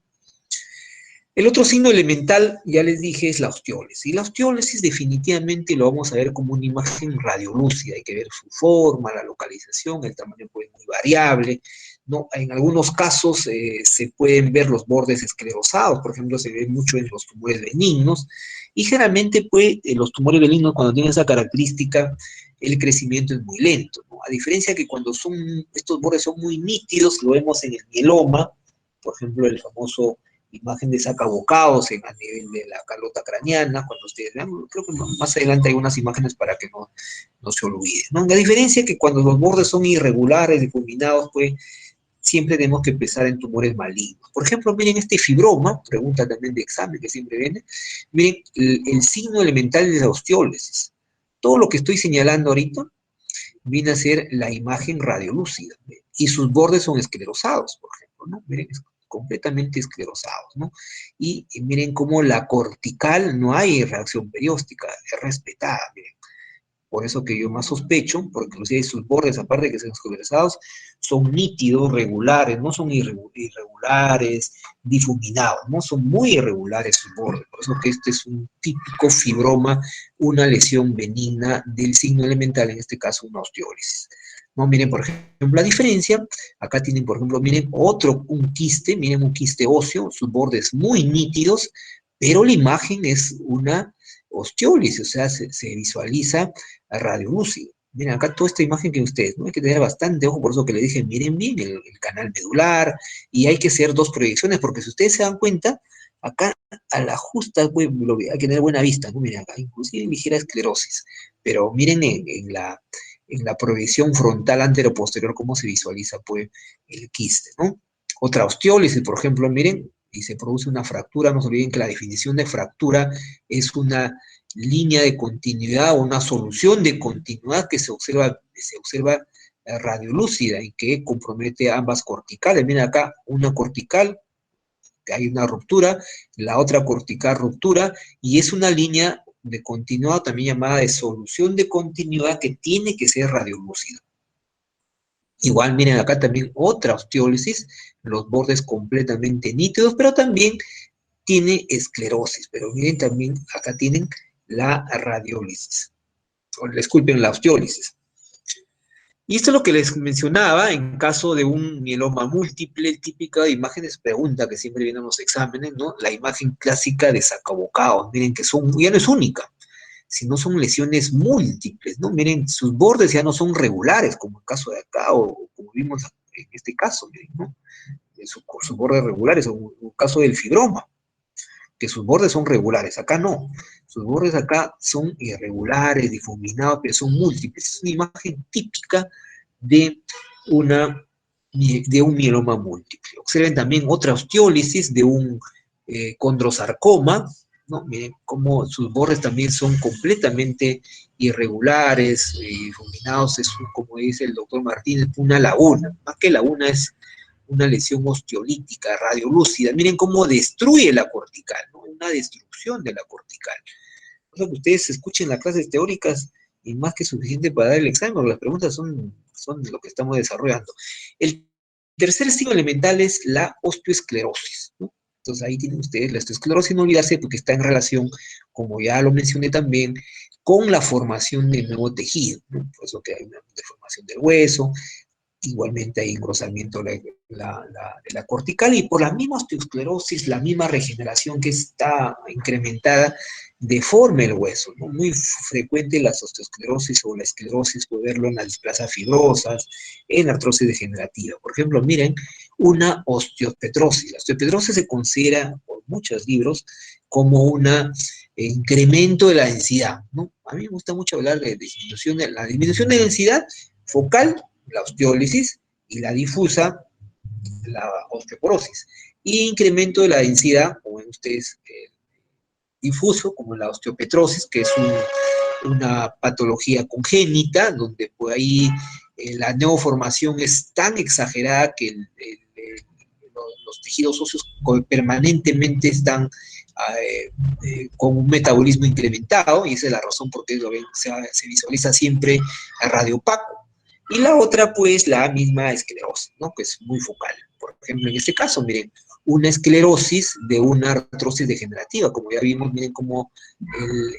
El otro signo elemental, ya les dije, es la osteólisis. Y la osteólisis definitivamente lo vamos a ver como una imagen radiolúcida. Hay que ver su forma, la localización, el tamaño puede ser muy variable, ¿no? En algunos casos se pueden ver los bordes esclerosados, por ejemplo, se ve mucho en los tumores benignos, y generalmente pues, los tumores benignos, cuando tienen esa característica, el crecimiento es muy lento, ¿no? A diferencia que cuando estos bordes son muy nítidos, lo vemos en el mieloma, por ejemplo, el famoso imagen de sacabocados a nivel de la calota craneana, cuando ustedes vean, creo que más adelante hay unas imágenes para que no se olvide, ¿no? La diferencia es que cuando los bordes son irregulares, difuminados, pues siempre tenemos que pensar en tumores malignos. Por ejemplo, miren este fibroma, pregunta también de examen que siempre viene, miren el signo elemental de la osteólisis. Todo lo que estoy señalando ahorita viene a ser la imagen radiolúcida, ¿ve? Y sus bordes son esclerosados, por ejemplo, ¿no? Miren, completamente esclerosados, ¿no? Y miren cómo la cortical no hay reacción perióstica, es respetada, miren. Por eso que yo más sospecho, porque inclusive sus bordes, aparte de que sean esclerosados, son nítidos, regulares, no son irregulares, difuminados, ¿no? Son muy irregulares sus bordes. Por eso que este es un típico fibroma, una lesión benigna del signo elemental, en este caso una osteólisis. ¿No? Miren, por ejemplo, la diferencia, acá tienen, por ejemplo, miren un quiste, miren un quiste óseo, sus bordes muy nítidos, pero la imagen es una osteólisis, o sea, se visualiza a radiolúcido. Miren, acá toda esta imagen que ustedes, ¿no? Hay que tener bastante ojo, por eso que le dije, miren bien el canal medular, y hay que hacer dos proyecciones, porque si ustedes se dan cuenta, acá a la justa, pues, hay que tener buena vista, ¿no? Miren acá, inclusive ligera esclerosis, pero miren en la proyección frontal antero-posterior cómo se visualiza, pues, el quiste, ¿no? Otra osteólisis, por ejemplo, miren, y se produce una fractura, no se olviden que la definición de fractura es una línea de continuidad o una solución de continuidad que se observa radiolúcida y que compromete ambas corticales. Miren acá, una cortical, que hay una ruptura, la otra cortical ruptura, y es una línea de continuidad también llamada de solución de continuidad que tiene que ser radiolúcida. Igual miren acá también otra osteólisis, los bordes completamente nítidos, pero también tiene esclerosis, pero miren también acá tienen la radiólisis, o disculpen, la osteólisis. Y esto es lo que les mencionaba en caso de un mieloma múltiple, típica imagen de pregunta que siempre vienen en los exámenes, ¿no? La imagen clásica de sacabocados, miren que ya no es única, sino son lesiones múltiples, ¿no? Miren, sus bordes ya no son regulares, como el caso de acá, o como vimos en este caso, miren, ¿no? Sus bordes regulares, o el caso del fibroma, que sus bordes son regulares, acá no. Sus bordes acá son irregulares, difuminados, pero son múltiples. Es una imagen típica de, de un mieloma múltiple. Observen también otra osteólisis de un condrosarcoma, ¿no? Miren cómo sus bordes también son completamente irregulares, difuminados, es, como dice el doctor Martínez, una laguna. Más que laguna es una lesión osteolítica, radiolúcida. Miren cómo destruye la cortical, ¿no? Una destrucción de la cortical. O sea, que ustedes escuchen las clases teóricas y más que suficiente para dar el examen, porque las preguntas son lo que estamos desarrollando. El tercer signo elemental es la osteoesclerosis, ¿no? Entonces ahí tienen ustedes la osteoesclerosis, no olvidarse porque está en relación, como ya lo mencioné también, con la formación de nuevo tejido, ¿no? Por eso que hay una deformación del hueso, igualmente hay engrosamiento de la cortical y por la misma osteosclerosis, la misma regeneración que está incrementada, deforma el hueso, ¿no? Muy frecuente la osteosclerosis o la esclerosis, puede verlo en las displasias fibrosas, en la artrosis degenerativa. Por ejemplo, miren, una osteopetrosis. La osteopetrosis se considera por muchos libros como un incremento de la densidad, ¿no? A mí me gusta mucho hablar de disminución de la disminución de densidad focal, la osteólisis, y la difusa, la osteoporosis. Y incremento de la densidad, como ven ustedes, difuso, como la osteopetrosis, que es una patología congénita, donde por ahí la neoformación es tan exagerada que los tejidos óseos permanentemente están con un metabolismo incrementado, y esa es la razón por qué se visualiza siempre a radiopaco. Y la otra, pues, la misma esclerosis, ¿no? Que es muy focal. Por ejemplo, en este caso, miren, una esclerosis de una artrosis degenerativa. Como ya vimos, miren cómo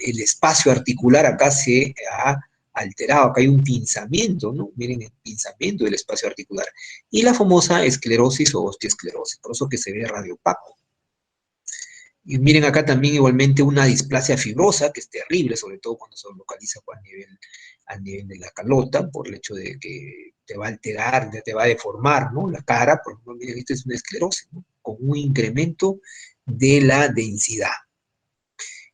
el espacio articular acá se ha alterado. Acá hay un pinzamiento, ¿no? Miren el pinzamiento del espacio articular. Y la famosa esclerosis o osteoesclerosis, por eso que se ve radiopaco. Y miren acá también igualmente una displasia fibrosa, que es terrible, sobre todo cuando se localiza a nivel de la calota, por el hecho de que te va a alterar, te va a deformar, ¿no? La cara, por ejemplo, miren, esta es una esclerosis, ¿no? con un incremento de la densidad.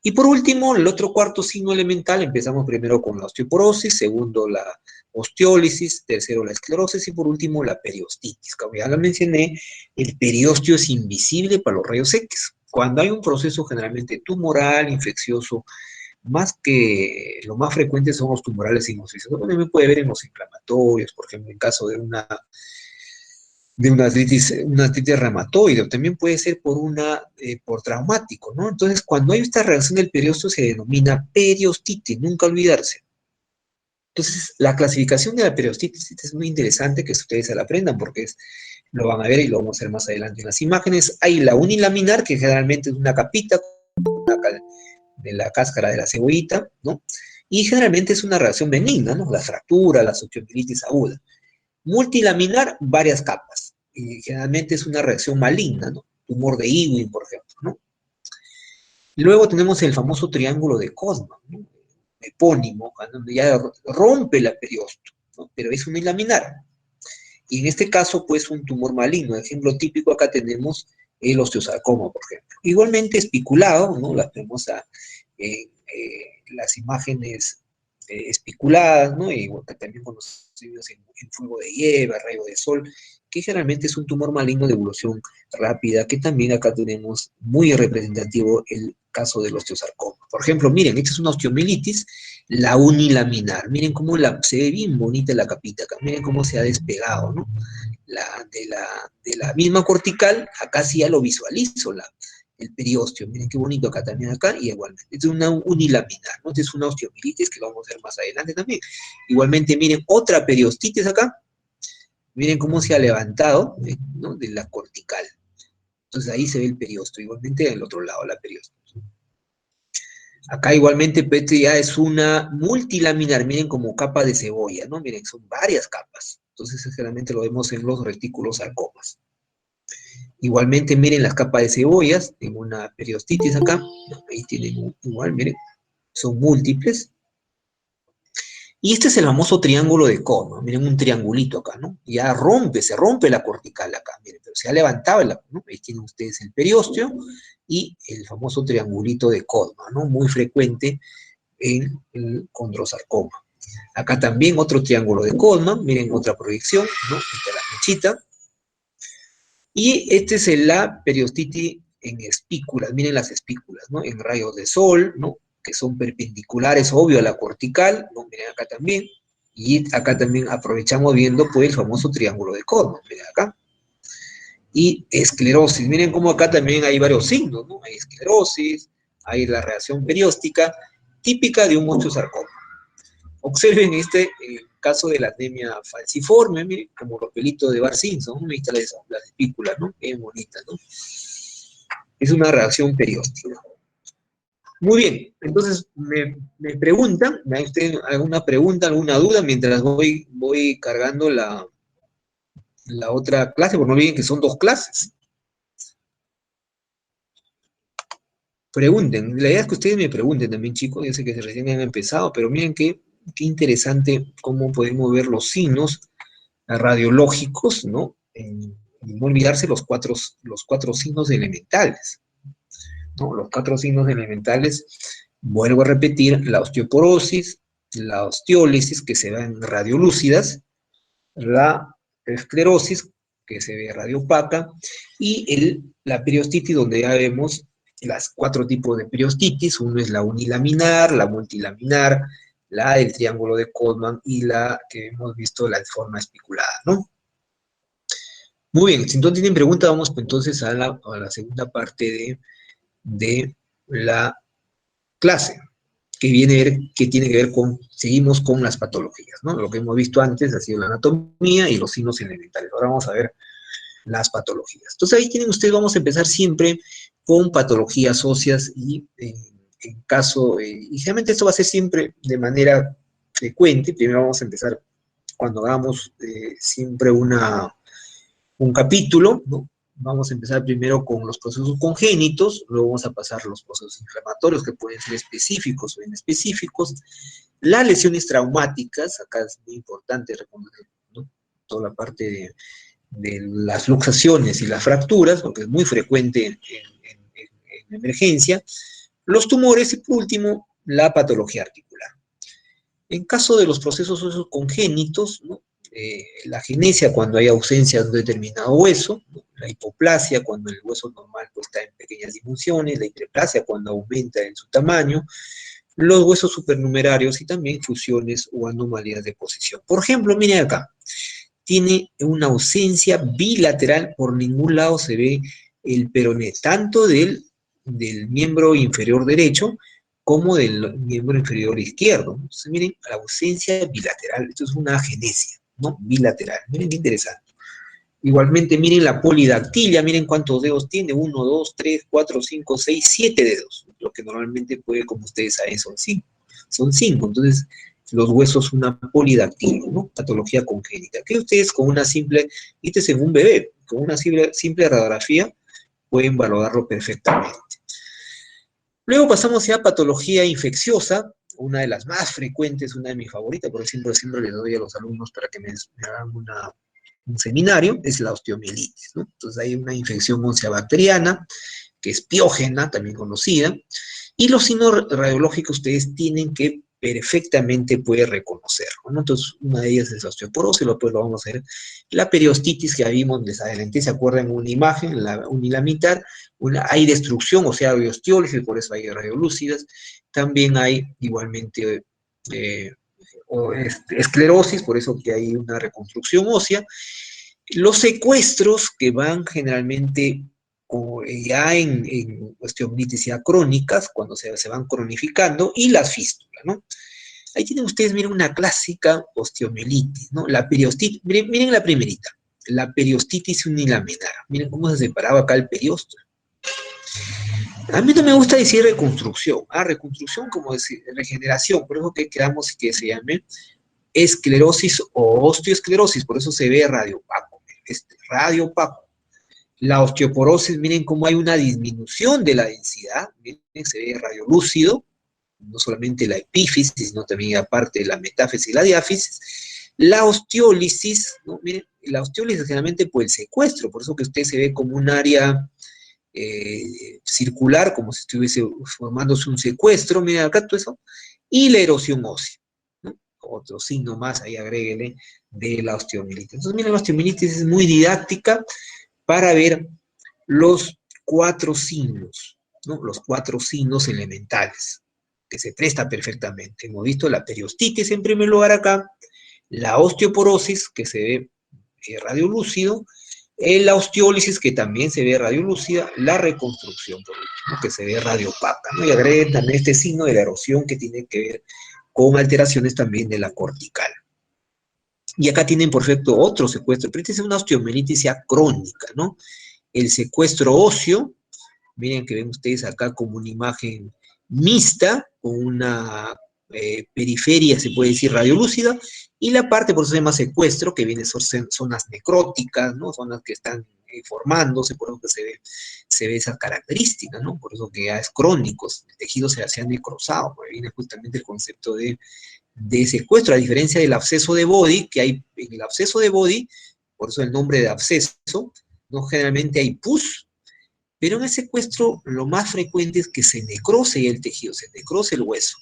Y por último, el otro cuarto signo elemental, empezamos primero con la osteoporosis, segundo la osteólisis, tercero la esclerosis y por último la periostitis. Como ya lo mencioné, el periósteo es invisible para los rayos X. Cuando hay un proceso generalmente tumoral, infeccioso, más que lo más frecuente son los tumorales infecciosos. También puede ver en los inflamatorios, por ejemplo, en caso de una artritis reumatoide, o también puede ser por traumático, ¿no? Entonces, cuando hay esta reacción del periósteo se denomina periostitis, nunca olvidarse. Entonces, la clasificación de la periostitis es muy interesante que ustedes se la aprendan porque lo van a ver y lo vamos a ver más adelante en las imágenes. Hay la unilaminar, que generalmente es una capita de la cáscara de la cebollita, ¿no? Y generalmente es una reacción benigna, ¿no? La fractura, la osteomielitis aguda. Multilaminar, varias capas. Y generalmente es una reacción maligna, ¿no? Tumor de Ewing, por ejemplo, ¿no? Luego tenemos el famoso triángulo de Cosman, ¿no? Epónimo, donde ya rompe la periosto, ¿no? Pero es unilaminar. Y en este caso, pues, un tumor maligno. Ejemplo típico, acá tenemos el osteosarcoma, por ejemplo. Igualmente espiculado, ¿no? Las vemos las imágenes espiculadas, ¿no? Y bueno, también conocidos en fuego de hierba, rayo de sol, que generalmente es un tumor maligno de evolución rápida, que también acá tenemos muy representativo el caso del osteosarcoma. Por ejemplo, miren, esta es una osteomielitis, la unilaminar. Miren cómo se ve bien bonita la capita acá, miren cómo se ha despegado, ¿no? De la misma cortical, acá sí ya lo visualizo, el periósteo, miren qué bonito acá también acá, y igualmente, es una unilaminar, ¿no? Esta es una osteomielitis que lo vamos a ver más adelante también. Igualmente, miren, otra periostitis acá, miren cómo se ha levantado, ¿no? De la cortical. Entonces ahí se ve el periósteo, igualmente del otro lado la periósteo. Acá igualmente este ya es una multilaminar, miren como capa de cebolla, ¿no? Miren, son varias capas. Entonces generalmente lo vemos en los retículos sarcomas. Igualmente miren las capas de cebollas, en una periostitis acá, ahí tienen igual, miren, son múltiples. Y este es el famoso triángulo de Cosman, miren un triangulito acá, ¿no? Ya se rompe la cortical acá, miren, pero se ha levantado, ¿no? Ahí tienen ustedes el periósteo y el famoso triangulito de Cosman, ¿no? Muy frecuente en el condrosarcoma. Acá también otro triángulo de Cosman, miren otra proyección, ¿no? Esta es la mechita. Y este es la periostitis en espículas, miren las espículas, ¿no? En rayos de sol, ¿no? Que son perpendiculares, obvio, a la cortical, ¿no? Miren acá también. Y acá también aprovechamos viendo, pues, el famoso triángulo de Cosman, miren acá. Y esclerosis, miren cómo acá también hay varios signos, ¿no? Hay esclerosis, hay la reacción perióstica, típica de un osteosarcoma. Observen el caso de la anemia falciforme, miren, como los pelitos de Bart Simpson, ¿no? Ahí están las espículas, ¿no? Bien bonitas, ¿no? Es una reacción perióstica. Muy bien, entonces me preguntan, ¿me da usted alguna pregunta, alguna duda mientras voy cargando la otra clase? Porque no olviden que son 2 clases. Pregunten, la idea es que ustedes me pregunten también, chicos, yo sé que recién han empezado, pero miren qué interesante cómo podemos ver los signos radiológicos, ¿no? Y no olvidarse los cuatro signos elementales, ¿no? Los 4 signos elementales, vuelvo a repetir, la osteoporosis, la osteólisis, que se ve en radiolúcidas, la esclerosis, que se ve radiopaca, y la periostitis, donde ya vemos las 4 tipos de periostitis. Uno es la unilaminar, la multilaminar, la del triángulo de Cosman y la que hemos visto, la de forma especulada, ¿no? Muy bien, si no tienen preguntas, vamos entonces a la segunda parte de la clase, que tiene que ver seguimos con las patologías, ¿no? Lo que hemos visto antes ha sido la anatomía y los signos elementales. Ahora vamos a ver las patologías. Entonces ahí tienen ustedes, vamos a empezar siempre con patologías óseas y y generalmente esto va a ser siempre de manera frecuente. Primero vamos a empezar cuando hagamos siempre un capítulo, ¿no? Vamos a empezar primero con los procesos congénitos, luego vamos a pasar a los procesos inflamatorios que pueden ser específicos o inespecíficos, las lesiones traumáticas, acá es muy importante reconocer, ¿no? Toda la parte de las luxaciones y las fracturas, porque es muy frecuente en emergencia, los tumores y, por último, la patología articular. En caso de los procesos óseos congénitos, ¿no? La genesia cuando hay ausencia de un determinado hueso, ¿no? La hipoplasia cuando el hueso normal pues, está en pequeñas dimensiones, la hiperplasia cuando aumenta en su tamaño, los huesos supernumerarios y también fusiones o anomalías de posición. Por ejemplo, miren acá, tiene una ausencia bilateral, por ningún lado se ve el peroné, tanto del miembro inferior derecho como del miembro inferior izquierdo. Entonces, miren, la ausencia bilateral, esto es una agenesia, ¿no? Bilateral, miren qué interesante. Igualmente, miren la polidactilia, miren cuántos dedos tiene, 1, 2, 3, 4, 5, 6, 7 dedos, lo que normalmente puede, como ustedes saben, son 5. Son 5, entonces los huesos una polidactilia, ¿no? Patología congénita. Que ustedes con una simple, este es en un bebé, con una simple radiografía pueden valorarlo perfectamente. Luego pasamos ya a patología infecciosa, una de las más frecuentes, una de mis favoritas, por siempre les doy a los alumnos para que me hagan un seminario, es la osteomielitis, ¿no? Entonces hay una infección ósea bacteriana, que es piógena, también conocida, y los signos radiológicos ustedes tienen que perfectamente puede reconocer, ¿no? Entonces, una de ellas es la osteoporosis, después lo vamos a ver. La periostitis que vimos, les adelanté, ¿se acuerdan? Una imagen, la mitad, hay destrucción, o sea, hay osteólisis, por eso hay radiolúcidas. También hay, igualmente, esclerosis, por eso que hay una reconstrucción ósea. Los secuestros que van generalmente ya en osteomielitis ya crónicas, cuando se van cronificando, y las fístulas, ¿no? Ahí tienen ustedes, miren, una clásica osteomielitis, ¿no? La periostitis, miren la primerita, la periostitis unilaminar. Miren cómo se separaba acá el periósteo. A mí no me gusta decir reconstrucción, reconstrucción como decir regeneración, por eso que quedamos que se llame esclerosis o osteoesclerosis, por eso se ve radiopaco, radiopaco. La osteoporosis, miren cómo hay una disminución de la densidad, miren, se ve radiolúcido, no solamente la epífisis, sino también aparte la metáfisis y la diáfisis. La osteólisis, ¿no? Miren, la osteólisis generalmente por el secuestro, por eso que usted se ve como un área circular, como si estuviese formándose un secuestro, miren acá todo eso, y la erosión ósea, ¿no? Otro signo más, ahí agréguele, de la osteomielitis. Entonces, miren, la osteomielitis es muy didáctica para ver los 4 signos, ¿no? Los 4 signos elementales, que se presta perfectamente. Hemos visto la periostitis en primer lugar acá, la osteoporosis, que se ve radiolúcido, la osteólisis, que también se ve radiolúcida, la reconstrucción, por último, que se ve radiopaca, ¿no? Y agreguen también este signo de la erosión que tiene que ver con alteraciones también de la cortical. Y acá tienen, por ejemplo, otro secuestro, pero esta es una osteomielitis ya crónica, ¿no? El secuestro óseo, miren que ven ustedes acá como una imagen mixta, con una periferia, se puede decir, radiolúcida, y la parte, por eso se llama secuestro, que viene son zonas necróticas, ¿no? Zonas que están formándose, por eso que se ve esa característica, ¿no? Por eso que ya es crónico, el tejido se ha necrosado, porque viene justamente el concepto de secuestro, a diferencia del absceso de Body, que hay en el absceso de Body, por eso el nombre de absceso, no generalmente hay pus, pero en el secuestro lo más frecuente es que se necrose el tejido, se necrose el hueso.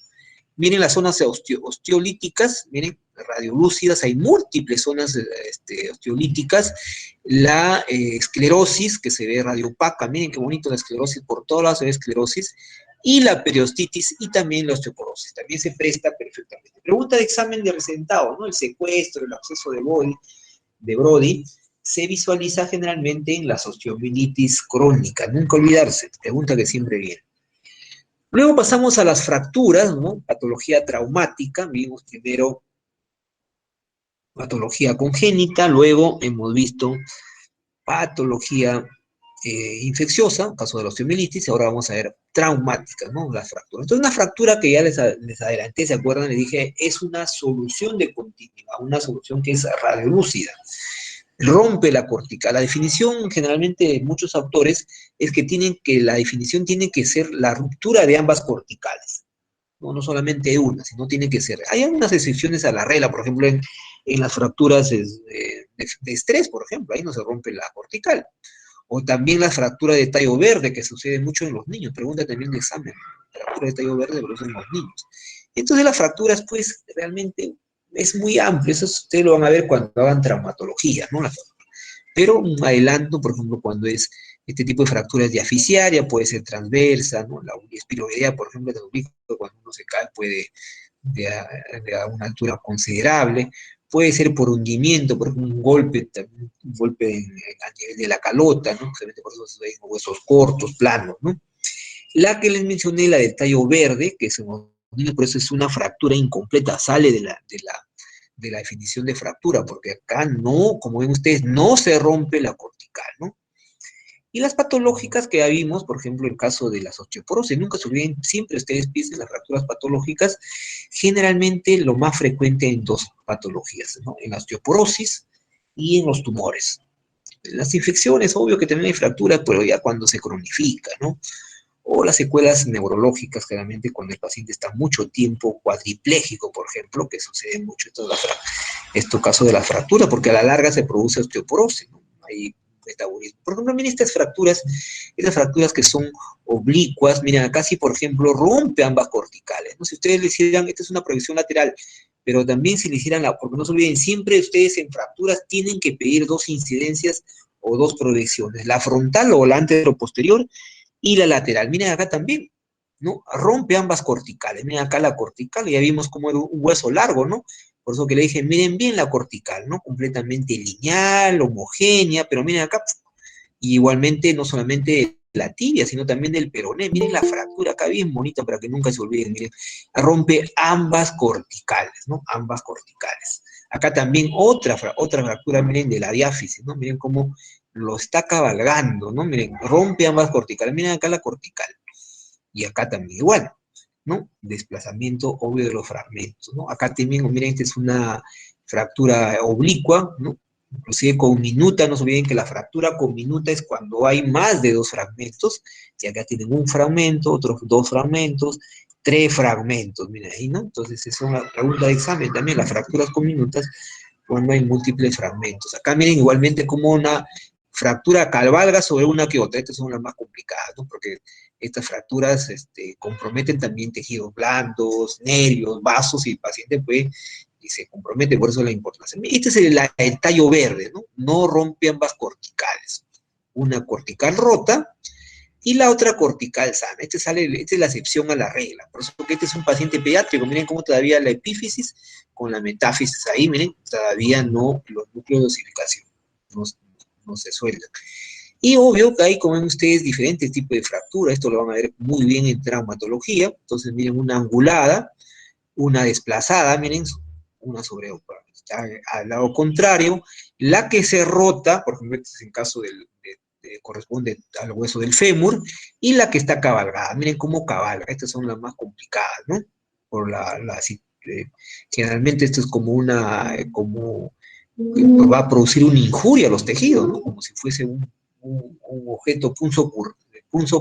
Miren las zonas osteolíticas, miren, radiolúcidas, hay múltiples zonas osteolíticas, la esclerosis, que se ve radiopaca, miren qué bonito la esclerosis, por todas las se ve esclerosis, y la periostitis y también la osteoporosis, también se presta perfectamente. Pregunta de examen de resentado, ¿no? El secuestro, el absceso de Brody, se visualiza generalmente en las osteomielitis crónicas, nunca olvidarse, pregunta que siempre viene. Luego pasamos a las fracturas, ¿no? Patología traumática, vimos primero patología congénita, luego hemos visto patología infecciosa, caso de la osteomielitis, ahora vamos a ver traumáticas, ¿no? Las fracturas. Entonces, una fractura que ya les adelanté, ¿se acuerdan? Les dije, es una solución de continuidad, una solución que es radiolúcida. Rompe la cortical. La definición generalmente de muchos autores es que la definición tiene que ser la ruptura de ambas corticales. No solamente una, sino tiene que ser. Hay algunas excepciones a la regla, por ejemplo, en las fracturas de de estrés, por ejemplo, ahí no se rompe la cortical. O también la fractura de tallo verde, que sucede mucho en los niños. Pregunta también de examen. Fractura de tallo verde, pero en los niños. Entonces las fracturas, pues, realmente es muy amplio. Eso ustedes lo van a ver cuando hagan traumatología, ¿no? Pero un adelanto, por ejemplo, cuando es este tipo de fracturas diaficiaria, puede ser transversa, ¿no? La espiroidea, por ejemplo, cuando uno se cae puede de a una altura considerable. Puede ser por hundimiento, por ejemplo, un golpe a nivel de la calota, ¿no? Justamente por eso se ven huesos cortos, planos, ¿no? La que les mencioné, la del tallo verde, que es por eso es una fractura incompleta, sale de la definición de fractura, porque acá no, como ven ustedes, no se rompe la cortical, ¿no? Y las patológicas que ya vimos, por ejemplo, el caso de las osteoporosis, nunca se olviden, siempre ustedes piensen las fracturas patológicas, generalmente lo más frecuente en dos patologías, ¿no? En la osteoporosis y en los tumores. En las infecciones, obvio que también hay fracturas, pero ya cuando se cronifica, ¿no? O las secuelas neurológicas, generalmente cuando el paciente está mucho tiempo cuadripléjico, por ejemplo, que sucede mucho estos casos de la fractura, porque a la larga se produce osteoporosis, ¿no? Hay metabolismo. Por ejemplo, miren estas fracturas que son oblicuas, miren acá sí, por ejemplo, rompe ambas corticales, ¿no? Si ustedes le hicieran, esta es una proyección lateral, pero también si le hicieran porque no se olviden, siempre ustedes en fracturas tienen que pedir dos incidencias o dos proyecciones, la frontal o la anteroposterior y la lateral. Miren acá también, ¿no? Rompe ambas corticales. Miren acá la cortical, ya vimos cómo era un hueso largo, ¿no? Por eso que le dije, miren bien la cortical, ¿no? Completamente lineal, homogénea, pero miren acá, y igualmente no solamente la tibia, sino también del peroné. Miren la fractura acá bien bonita para que nunca se olviden, miren, rompe ambas corticales, ¿no? Ambas corticales. Acá también otra fractura, miren, de la diáfisis, ¿no? Miren cómo lo está cabalgando, ¿no? Miren, rompe ambas corticales. Miren acá la cortical. Y acá también igual, ¿no? Desplazamiento obvio de los fragmentos, ¿no? Acá también, miren, esta es una fractura oblicua, ¿no? Inclusive con minuta, no se olviden que la fractura con minuta es cuando hay más de dos fragmentos, y acá tienen un fragmento, otros dos fragmentos, tres fragmentos, miren ahí, ¿no? Entonces, esa es una pregunta de examen también, las fracturas con minutas, cuando hay múltiples fragmentos. Acá miren igualmente como una fractura cabalga sobre una que otra, estas son las más complicadas, ¿no? Porque estas fracturas comprometen también tejidos blandos, nervios, vasos, y el paciente pues y se compromete, por eso la importancia. Este es el tallo verde, ¿no? No rompe ambas corticales. Una cortical rota y la otra cortical sana. Esta es la excepción a la regla. Por eso que este es un paciente pediátrico. Miren cómo todavía la epífisis con la metáfisis ahí, miren, todavía no, los núcleos de osificación no se sueldan. Y obvio que hay, como ven ustedes, diferentes tipos de fractura. Esto lo van a ver muy bien en traumatología. Entonces, miren, una angulada, una desplazada, miren, una sobre está al lado contrario. La que se rota, por ejemplo, este es el caso corresponde al hueso del fémur, y la que está cabalgada. Miren cómo cabalga. Estas son las más complicadas, ¿no? Por generalmente esto es como va a producir una injuria a los tejidos, ¿no? Como si fuese un objeto punzo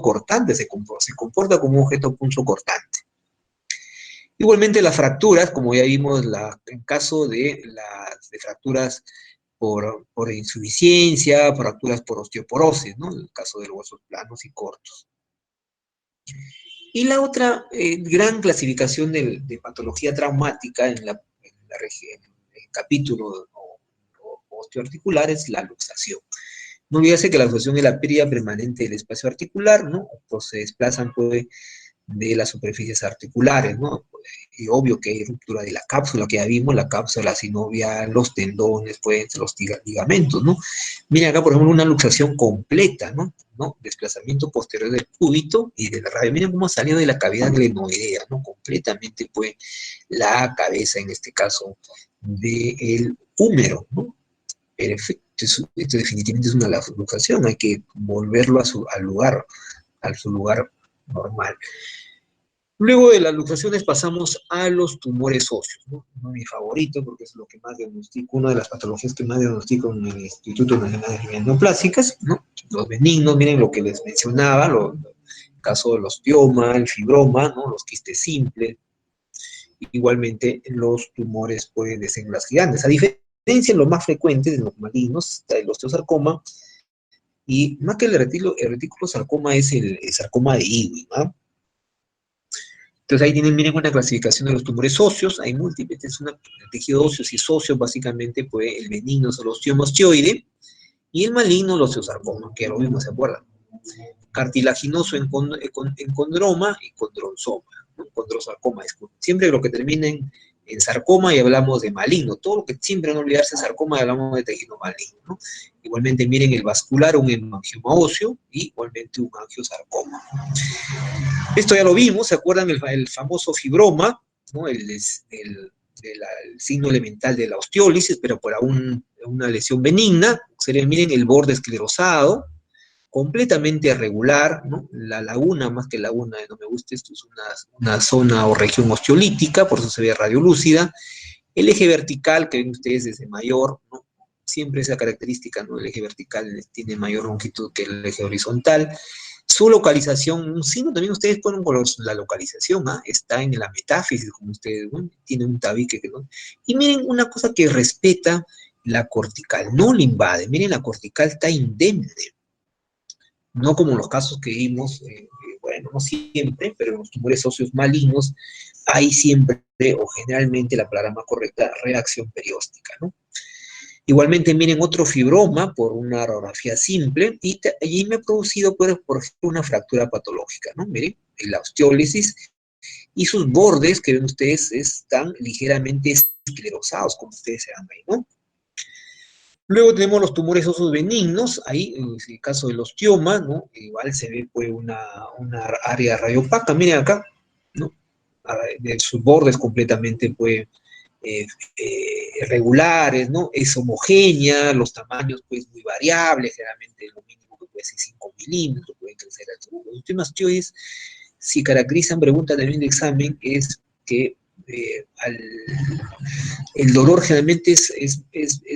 cortante, se comporta como un objeto punzo cortante. Igualmente las fracturas, como ya vimos en caso de fracturas por insuficiencia, fracturas por osteoporosis, ¿no? En el caso de los huesos planos y cortos. Y la otra gran clasificación de patología traumática en el capítulo osteoarticular es la luxación. No olvidarse que la luxación es la pérdida permanente del espacio articular, ¿no? Pues se desplazan pues, de las superficies articulares, ¿no? Y obvio que hay ruptura de la cápsula, que ya vimos, la cápsula sinovial, los tendones, pues, los ligamentos, ¿no? Miren acá, por ejemplo, una luxación completa, ¿no? Desplazamiento posterior del cúbito y de la radio. Miren cómo ha salido de la cavidad glenoidea, ¿no? Completamente, pues, la cabeza, en este caso, del húmero, ¿no? Perfecto. Esto definitivamente es una luxación, hay que volverlo a su lugar normal. Luego de las luxaciones pasamos a los tumores óseos, ¿no? No mi favorito, porque es lo que más diagnostico, una de las patologías que más diagnostico en el Instituto Nacional de Neoplásicas, ¿no? Los benignos, miren lo que les mencionaba, el caso del osteoma, el fibroma, ¿no? Los quistes simples, igualmente los tumores pues, de células gigantes. A diferencia diferencia, lo más frecuente de los malignos está el osteosarcoma, y más que el reticulosarcoma es el sarcoma de Ewing, ¿ah? Entonces ahí tienen, miren, una clasificación de los tumores óseos, hay múltiples, es un tejido óseo, si es óseo, básicamente, pues el benigno es el ostioma osteoide, y el maligno el osteosarcoma, que lo mismo, ¿se acuerdan? Cartilaginoso en condroma y condrosoma, ¿no? Condrosarcoma, siempre lo que termina en sarcoma y hablamos de maligno, todo lo que siempre no olvidarse sarcoma y hablamos de tejido maligno, ¿no? Igualmente miren el vascular, un hemangioma óseo, y igualmente un angiosarcoma. Esto ya lo vimos, ¿se acuerdan? El famoso fibroma, ¿no? El signo elemental de la osteólisis, pero para una lesión benigna, sería, miren, el borde esclerosado, completamente irregular, ¿no? La laguna, más que laguna, no me gusta, esto es una zona o región osteolítica, por eso se ve radiolúcida. El eje vertical, que ven ustedes desde mayor, ¿no? Siempre esa característica, ¿no? El eje vertical tiene mayor longitud que el eje horizontal. Su localización, un signo también ustedes ponen con la localización, ¿ah? Está en la metáfisis, como ustedes, ¿no? Tiene un tabique que no. Y miren una cosa que respeta la cortical, no la invade. Miren, la cortical está indemne, no como en los casos que vimos, bueno, no siempre, pero en los tumores óseos malignos hay siempre, o generalmente, la palabra más correcta, reacción perióstica, ¿no? Igualmente, miren, otro fibroma por una radiografía simple, y me ha producido, por ejemplo, una fractura patológica, ¿no? Miren, la osteólisis, y sus bordes, que ven ustedes, están ligeramente esclerosados, como ustedes se ven ahí, ¿no? Luego tenemos los tumores óseos benignos, ahí en el caso del osteoma, ¿no? Igual se ve pues una área radiopaca, miren acá, ¿no? De sus bordes completamente pues regulares, ¿no? Es homogénea, los tamaños pues muy variables, generalmente lo mínimo que puede ser 5 milímetros, pueden crecer a los temas osteoides, si caracterizan, pregunta también de examen, es que el dolor generalmente es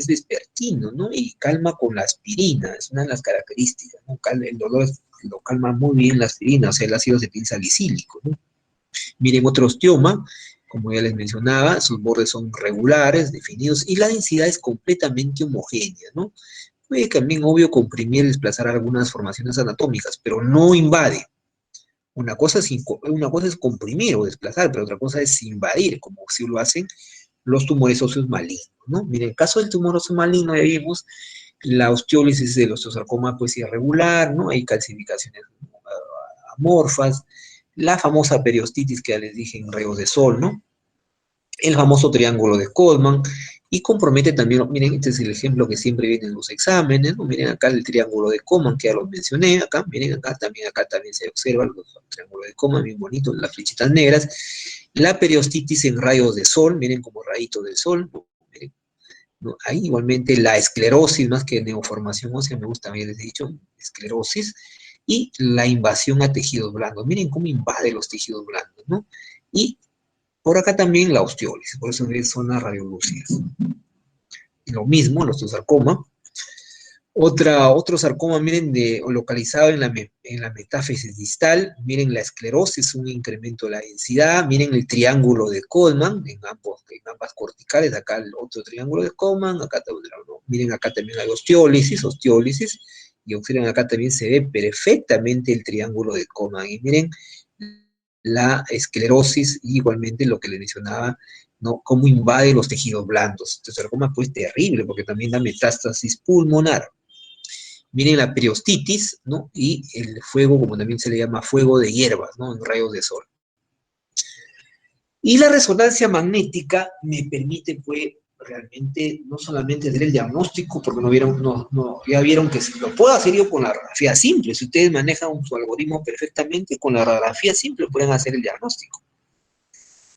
vespertino, ¿no? Y calma con la aspirina, es una de las características, ¿no? El dolor lo calma muy bien la aspirina, o sea, el ácido acetilsalicílico, ¿no? Miren, otro osteoma, como ya les mencionaba, sus bordes son regulares, definidos, y la densidad es completamente homogénea, ¿no? Puede también, obvio, comprimir y desplazar algunas formaciones anatómicas, pero no invade. Una cosa es comprimir o desplazar, pero otra cosa es invadir, como si lo hacen los tumores óseos malignos, ¿no? Miren, en el caso del tumor óseo maligno, ya vimos, la osteólisis del osteosarcoma pues irregular, ¿no? Hay calcificaciones amorfas, la famosa periostitis que ya les dije en rayos de sol, ¿no? El famoso triángulo de Colman, y compromete también, miren, este es el ejemplo que siempre viene en los exámenes, ¿no? Miren acá el triángulo de Colman, que ya lo mencioné, acá, miren acá también se observa el triángulo de Colman, bien bonito, las flechitas negras, la periostitis en rayos de sol, miren como rayitos del sol, ¿no? Miren, ¿no? Ahí igualmente la esclerosis, más que neoformación ósea, me gusta haberles dicho, esclerosis, y la invasión a tejidos blandos, miren cómo invade los tejidos blandos, ¿no? Y por acá también la osteólisis, por eso es zonas radiolúcidas. Lo mismo, el osteosarcoma. Otro sarcoma, miren, localizado en la metáfisis distal, miren la esclerosis, un incremento de la densidad, miren el triángulo de Colman, en ambas corticales, acá el otro triángulo de Colman, acá miren acá también hay osteólisis, y observen acá también se ve perfectamente el triángulo de Colman, y miren la esclerosis, y igualmente lo que le mencionaba, ¿no? Cómo invade los tejidos blandos. Este sarcoma pues terrible, porque también da metástasis pulmonar. Miren la periostitis, ¿no? Y el fuego, como también se le llama, fuego de hierbas, ¿no? En rayos de sol. Y la resonancia magnética me permite, pues, realmente no solamente hacer el diagnóstico, porque ya vieron que lo puedo hacer yo con la radiografía simple. Si ustedes manejan su algoritmo perfectamente, con la radiografía simple pueden hacer el diagnóstico.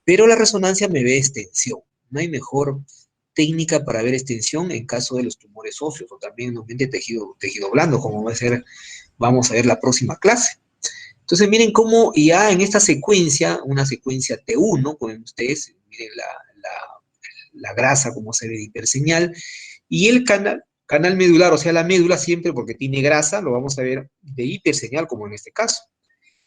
Pero la resonancia me ve extensión. No hay mejor técnica para ver extensión en caso de los tumores óseos, o también nuevamente tejido blando, como vamos a ver la próxima clase. Entonces miren cómo ya en esta secuencia, una secuencia T1, como ven ustedes, miren la grasa como se ve de hiperseñal, y el canal medular, o sea la médula siempre porque tiene grasa, lo vamos a ver de hiperseñal como en este caso.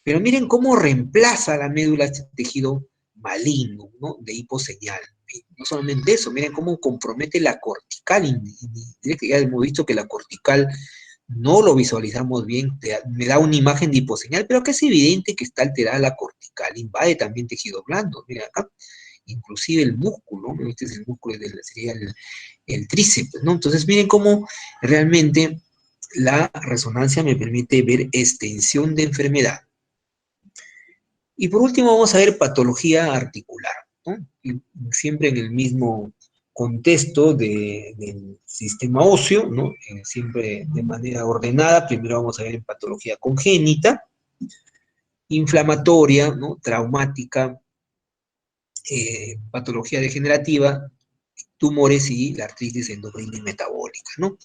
Pero miren cómo reemplaza la médula este tejido maligno, ¿no? De hiposeñal. Y no solamente eso, miren cómo compromete la cortical. Ya hemos visto que la cortical no lo visualizamos bien, me da una imagen de hiposeñal, pero que es evidente que está alterada la cortical, invade también tejido blando, miren acá, inclusive el músculo, ¿no? Este es el músculo, sería el tríceps, ¿no? Entonces miren cómo realmente la resonancia me permite ver extensión de enfermedad. Y por último vamos a ver patología articular, ¿no? Y siempre en el mismo contexto del sistema óseo, ¿no? Siempre de manera ordenada. Primero vamos a ver en patología congénita, inflamatoria, ¿no? Traumática, patología degenerativa, tumores y la artritis endocrina y metabólica, ¿no?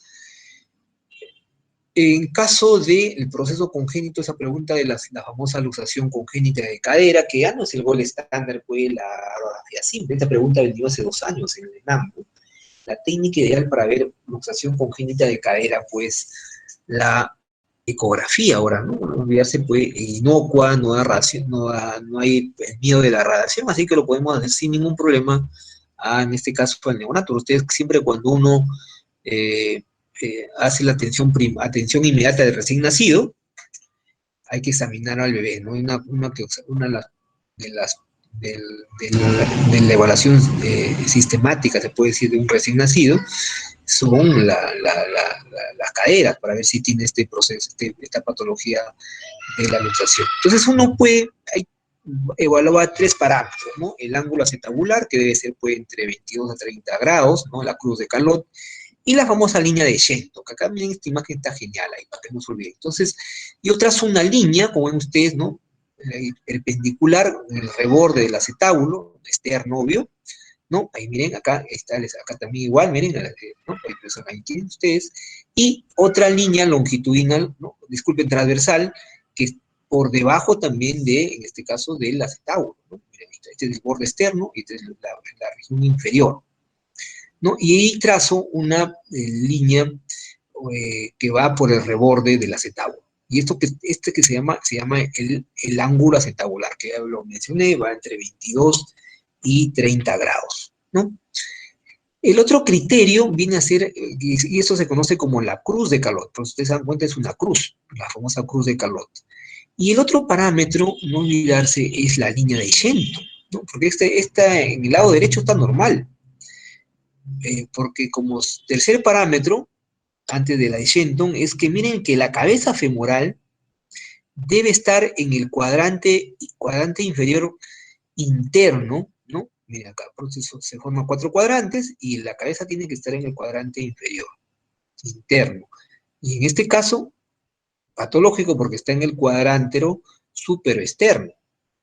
En caso del proceso congénito, esa pregunta de la famosa luxación congénita de cadera, que ya no es el gol estándar, fue la radiografía simple. Esta pregunta vendió hace 2 años en el ENAM, ¿no? La técnica ideal para ver luxación congénita de cadera, pues la ecografía ahora, ¿no? No olvidarse, pues, inocua, no da radiación, no hay el miedo de la radiación, así que lo podemos hacer sin ningún problema, en este caso al neonato. Ustedes siempre cuando uno eh, hace la atención inmediata del recién nacido, hay que examinar al bebé, ¿no? Una de las del, de la evaluación sistemática, se puede decir, de un recién nacido, son las caderas, para ver si tiene este proceso, esta patología de la luxación. Entonces uno puede evaluar 3 parámetros, ¿no? El ángulo acetabular, que debe ser pues, entre 22 a 30 grados, ¿no? La cruz de Carlot, y la famosa línea de Shenton, que acá miren esta imagen está genial ahí, para que no se olviden. Entonces, yo trazo una línea, como ven ustedes, ¿no? Perpendicular, en el reborde del acetábulo, externo, obvio, ¿no? Ahí miren, acá está, acá también igual, miren, ¿no? Ahí tienen ustedes. Y otra línea longitudinal, ¿no? Disculpen, transversal, que es por debajo también de, en este caso, del acetábulo, ¿no? Miren, este es el borde externo y esta es la región inferior, ¿no? Y ahí trazo una línea que va por el reborde del acetábulo. Y este que se llama el ángulo acetabular, que ya lo mencioné, va entre 22 y 30 grados, ¿no? El otro criterio viene a ser, y eso se conoce como la cruz de Carlot, pero ustedes se dan cuenta es una cruz, la famosa cruz de Carlot. Y el otro parámetro, no olvidarse, es la línea de Shenton, ¿no? Porque en el lado derecho está normal, porque como tercer parámetro, antes de la de Shenton, es que miren que la cabeza femoral debe estar en el cuadrante inferior interno, ¿no? Miren acá, se forman 4 cuadrantes y la cabeza tiene que estar en el cuadrante inferior, interno. Y en este caso, patológico porque está en el cuadrántero superexterno,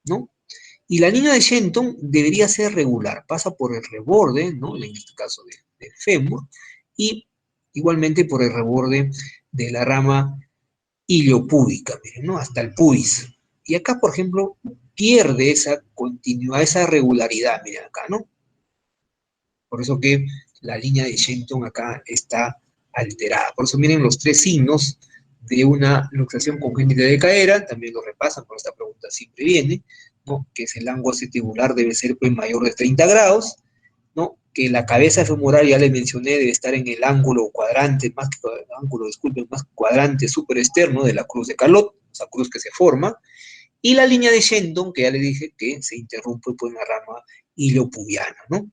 ¿no? Y la línea de Shenton debería ser regular, pasa por el reborde, ¿no? En este caso del fémur, y igualmente por el reborde de la rama iliopúdica, miren, ¿no? Hasta el pubis. Y acá, por ejemplo, pierde esa continuidad, esa regularidad, miren acá, ¿no? Por eso que la línea de Shenton acá está alterada. Por eso miren los 3 signos de una luxación congénita de cadera, también lo repasan, por esta pregunta siempre viene, ¿no? Que es el ángulo acetabular debe ser pues, mayor de 30 grados, ¿no? Que la cabeza femoral, ya les mencioné, debe estar en el ángulo cuadrante, más que ángulo, disculpen, más cuadrante superexterno de la cruz de Carlot, esa cruz que se forma, y la línea de Shenton, que ya les dije que se interrumpe por una rama iliopubiana, ¿no?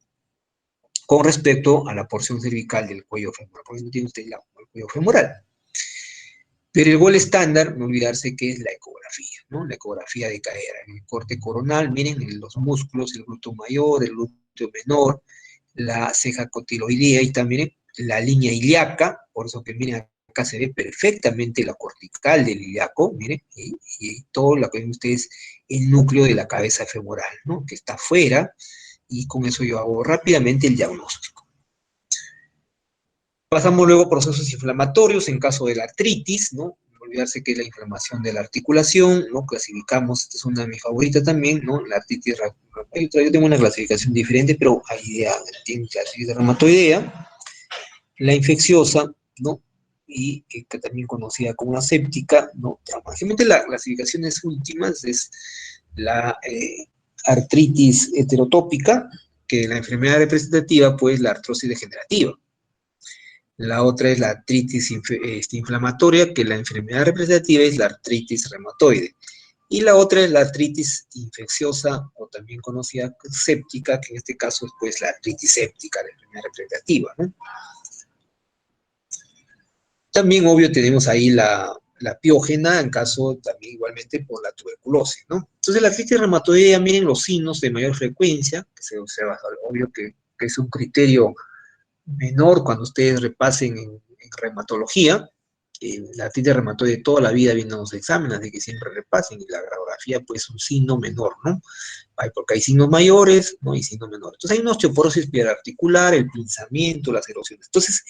Con respecto a la porción cervical del cuello femoral, por eso tiene usted el cuello femoral. Pero el gol estándar, no olvidarse que es la ecografía, ¿no? La ecografía de cadera, el corte coronal, miren, los músculos, el glúteo mayor, el glúteo menor, la ceja cotiloidea y también la línea ilíaca, por eso que miren, acá se ve perfectamente la cortical del ilíaco, miren, y todo lo que ven ustedes, el núcleo de la cabeza femoral, ¿no? Que está afuera, y con eso yo hago rápidamente el diagnóstico. Pasamos luego a procesos inflamatorios en caso de la artritis, ¿no? No olvidarse que es la inflamación de la articulación, ¿no? Clasificamos, esta es una de mis favoritas también, ¿no? La artritis reumatoidea, yo tengo una clasificación diferente, pero hay idea, tiene artritis reumatoidea, la infecciosa, ¿no? Y que también conocida como la séptica, ¿no? Generalmente las clasificaciones últimas es la artritis heterotópica, que la enfermedad representativa, pues, la artrosis degenerativa. La otra es la artritis inflamatoria, que la enfermedad representativa es la artritis reumatoide. Y la otra es la artritis infecciosa, o también conocida séptica, que en este caso es, pues, la artritis séptica, la enfermedad representativa, ¿no? También, obvio, tenemos ahí la piógena, en caso también igualmente por la tuberculosis, ¿no? Entonces, la artritis reumatoidea, miren los signos de mayor frecuencia, que se observa, obvio que es un criterio menor cuando ustedes repasen en reumatología. La artritis reumatoide toda la vida viene a los exámenes, de que siempre repasen, y la radiografía, pues, es un signo menor, ¿no? Porque hay signos mayores, ¿no? Y signos menores. Entonces, hay una osteoporosis periarticular, el pinzamiento, las erosiones. Entonces,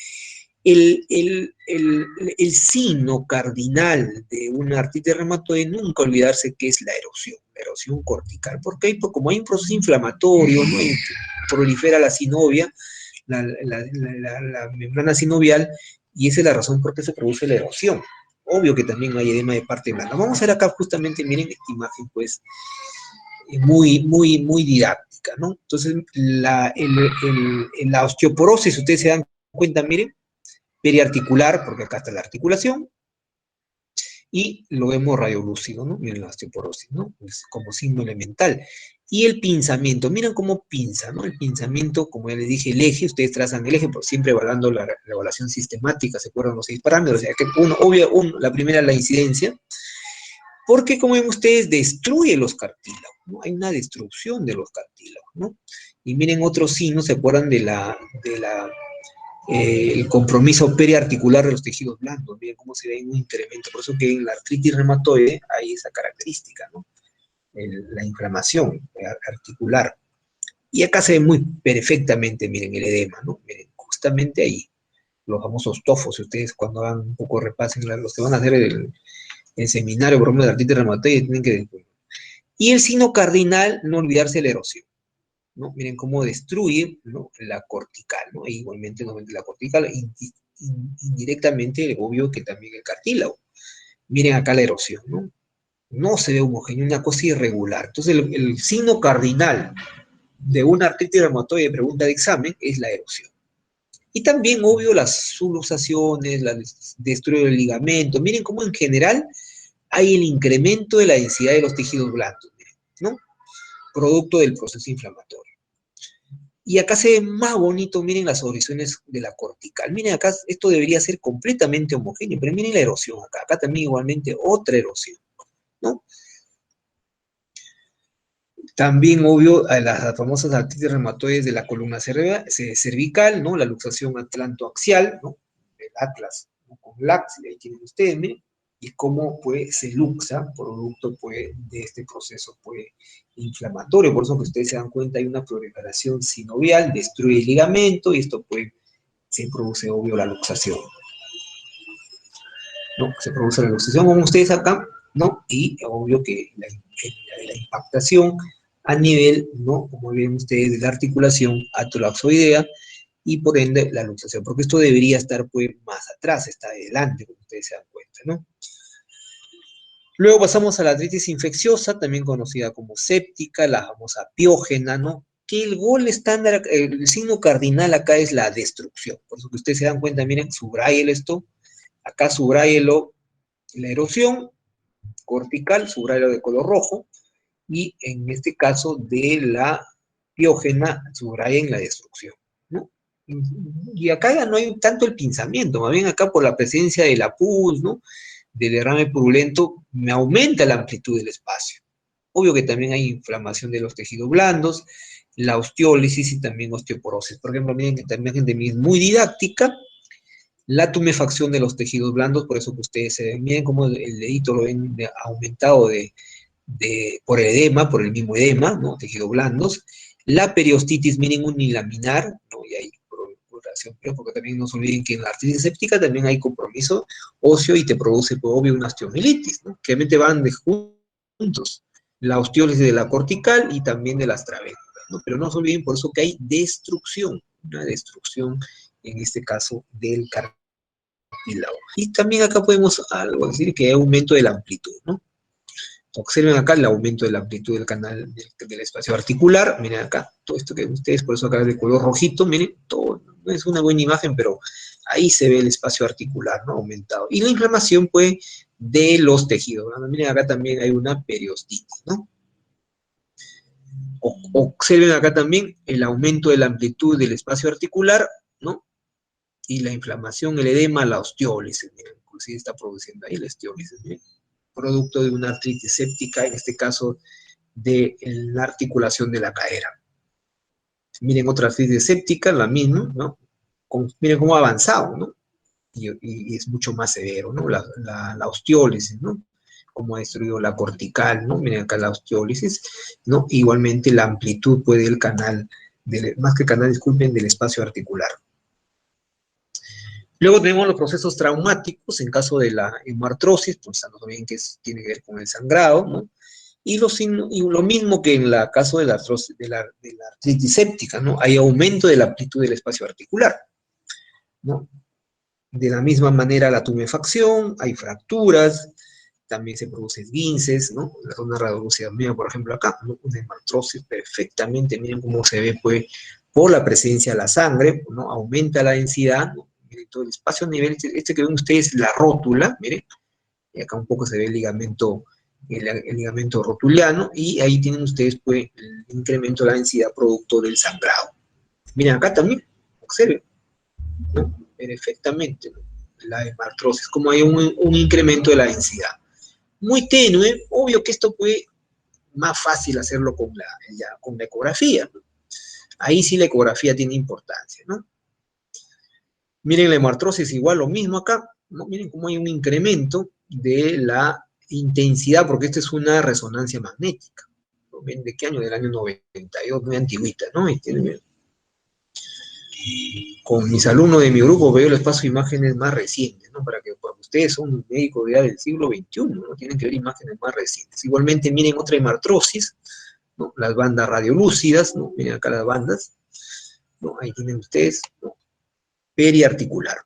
el signo cardinal de una artritis reumatoide, nunca olvidarse que es la erosión cortical, porque como hay un proceso inflamatorio, ¿no? Y prolifera la sinovia, la membrana sinovial, y esa es la razón por qué se produce la erosión. Obvio que también hay edema de parte blanda. Vamos a ver acá justamente, miren esta imagen, pues, muy didáctica, ¿no? Entonces, la osteoporosis, ustedes se dan cuenta, miren, periarticular, porque acá está la articulación, y lo vemos radiolúcido, ¿no? Miren la osteoporosis, ¿no? Es como signo elemental. Y el pinzamiento, miren cómo pinza, ¿no? El pinzamiento, como ya les dije, el eje, ustedes trazan el eje, pero siempre evaluando la evaluación sistemática, ¿se acuerdan los 6 parámetros? O sea, que la primera es la incidencia, porque como ven ustedes, destruye los cartílagos, ¿no? Hay una destrucción de los cartílagos, ¿no? Y miren otros signos, ¿se acuerdan de el compromiso periarticular de los tejidos blandos? Miren cómo se ve un incremento. Por eso que en la artritis reumatoide hay esa característica, ¿no? La inflamación articular. Y acá se ve muy perfectamente, miren, el edema, ¿no? Miren, justamente ahí, los famosos tofos. Si ustedes cuando hagan un poco repasen, los que van a hacer el seminario, por ejemplo, de artritis reumatoide, tienen que... Y el signo cardinal, no olvidarse la erosión, ¿no? Miren cómo destruye, ¿no? La cortical, ¿no? E igualmente la cortical, indirectamente, obvio que también el cartílago. Miren acá la erosión, ¿no? No se ve homogéneo, una cosa irregular. Entonces, el signo cardinal de una artritis reumatoide, pregunta de examen, es la erosión. Y también, obvio, las subluxaciones, la destruye el ligamento. Miren cómo en general hay el incremento de la densidad de los tejidos blandos, ¿no? Producto del proceso inflamatorio. Y acá se ve más bonito, miren las erosiones de la cortical. Miren acá, esto debería ser completamente homogéneo, pero miren la erosión acá. Acá también igualmente otra erosión, ¿no? También, obvio, a las famosas artritis reumatoides de la columna cervical, ¿no? La luxación atlantoaxial, ¿no? El atlas, ¿no? Con lax, ahí tienen ustedes, miren, y cómo, pues, se luxa, producto, pues, de este proceso, pues, inflamatorio. Por eso que ustedes se dan cuenta, hay una proliferación sinovial, destruye el ligamento, y esto, pues, se produce, obvio, la luxación, ¿no? Se produce la luxación, como ustedes acá, ¿no? Y obvio que la impactación a nivel, ¿no? Como ven ustedes, de la articulación atolaxoidea, y por ende la luxación, porque esto debería estar, pues, más atrás, está adelante, como ustedes se dan cuenta, ¿no? Luego pasamos a la artritis infecciosa, también conocida como séptica, la famosa piógena, ¿no? Que el gol estándar, el signo cardinal acá es la destrucción. Por eso que ustedes se dan cuenta, miren, subrayen esto, acá subrayelo la erosión cortical, subrayelo de color rojo, y en este caso de la piógena, subrayen la destrucción, ¿no? Y acá ya no hay tanto el pinzamiento, más bien acá por la presencia de la pus, ¿no? Del derrame purulento, me aumenta la amplitud del espacio. Obvio que también hay inflamación de los tejidos blandos, la osteólisis y también osteoporosis. Por ejemplo, miren que también gente es muy didáctica, la tumefacción de los tejidos blandos, por eso que ustedes se ven, miren cómo el dedito lo ven aumentado por el edema, por el mismo edema, ¿no? Tejidos blandos. La periostitis, miren, unilaminar, ¿no? Y hay relación, porque también no se olviden que en la artritis séptica también hay compromiso óseo y te produce, pues, obvio, una osteomielitis, ¿no? Que realmente van juntos. La osteólisis de la cortical y también de las trabéculas, ¿no? Pero no se olviden, por eso que hay destrucción, una destrucción, en este caso, del cartílago. Y también acá podemos algo decir que hay aumento de la amplitud, ¿no? Observen acá el aumento de la amplitud del canal del espacio articular. Miren acá, todo esto que ven ustedes, por eso acá es de color rojito, miren, todo, no es una buena imagen, pero ahí se ve el espacio articular, ¿no? Aumentado. Y la inflamación, pues, de los tejidos, ¿no? Miren acá también hay una periostitis, ¿no? Observen acá también el aumento de la amplitud del espacio articular, ¿no? Y la inflamación, el edema, la osteólisis, miren, inclusive está produciendo ahí la osteólisis, miren, producto de una artritis séptica, en este caso de la articulación de la cadera. Miren otra artritis séptica, la misma, ¿no? Miren cómo ha avanzado, ¿no? Y es mucho más severo, ¿no? La osteólisis, ¿no? Cómo ha destruido la cortical, ¿no? Miren acá la osteólisis, ¿no? Igualmente la amplitud, pues, del canal, más que canal, disculpen, del espacio articular. Luego tenemos los procesos traumáticos, en caso de la hemartrosis, pues sabemos bien que tiene que ver con el sangrado, ¿no? Y lo mismo que en el caso de la artritis séptica, ¿no? Hay aumento de la amplitud del espacio articular, ¿no? De la misma manera la tumefacción, hay fracturas, también se producen esguinces, ¿no? La zona radiolúcida, mira, por ejemplo, acá, ¿no? Una hemartrosis perfectamente, miren cómo se ve, pues, por la presencia de la sangre, ¿no? Aumenta la densidad, ¿no? Miren todo el espacio a nivel, este que ven ustedes, la rótula, miren, y acá un poco se ve el ligamento rotuliano, y ahí tienen ustedes, pues, el incremento de la densidad producto del sangrado. Miren acá también, observen, ¿no? Perfectamente, ¿no? La hemartrosis, como hay un incremento de la densidad. Muy tenue, obvio que esto fue más fácil hacerlo con la ecografía, ¿no? Ahí sí la ecografía tiene importancia, ¿no? Miren la hemartrosis, igual lo mismo acá, ¿no? Miren cómo hay un incremento de la intensidad, porque esta es una resonancia magnética. ¿No? ¿Ven de qué año? Del año 92, muy antiguita, ¿no? Con mis alumnos de mi grupo veo les paso imágenes más recientes, ¿no? Para que ustedes son médicos ya del siglo XXI, ¿no? Tienen que ver imágenes más recientes. Igualmente miren otra hemartrosis, ¿no? Las bandas radiolúcidas, ¿no? Miren acá las bandas, ¿no? Ahí tienen ustedes, ¿no? Periarticular.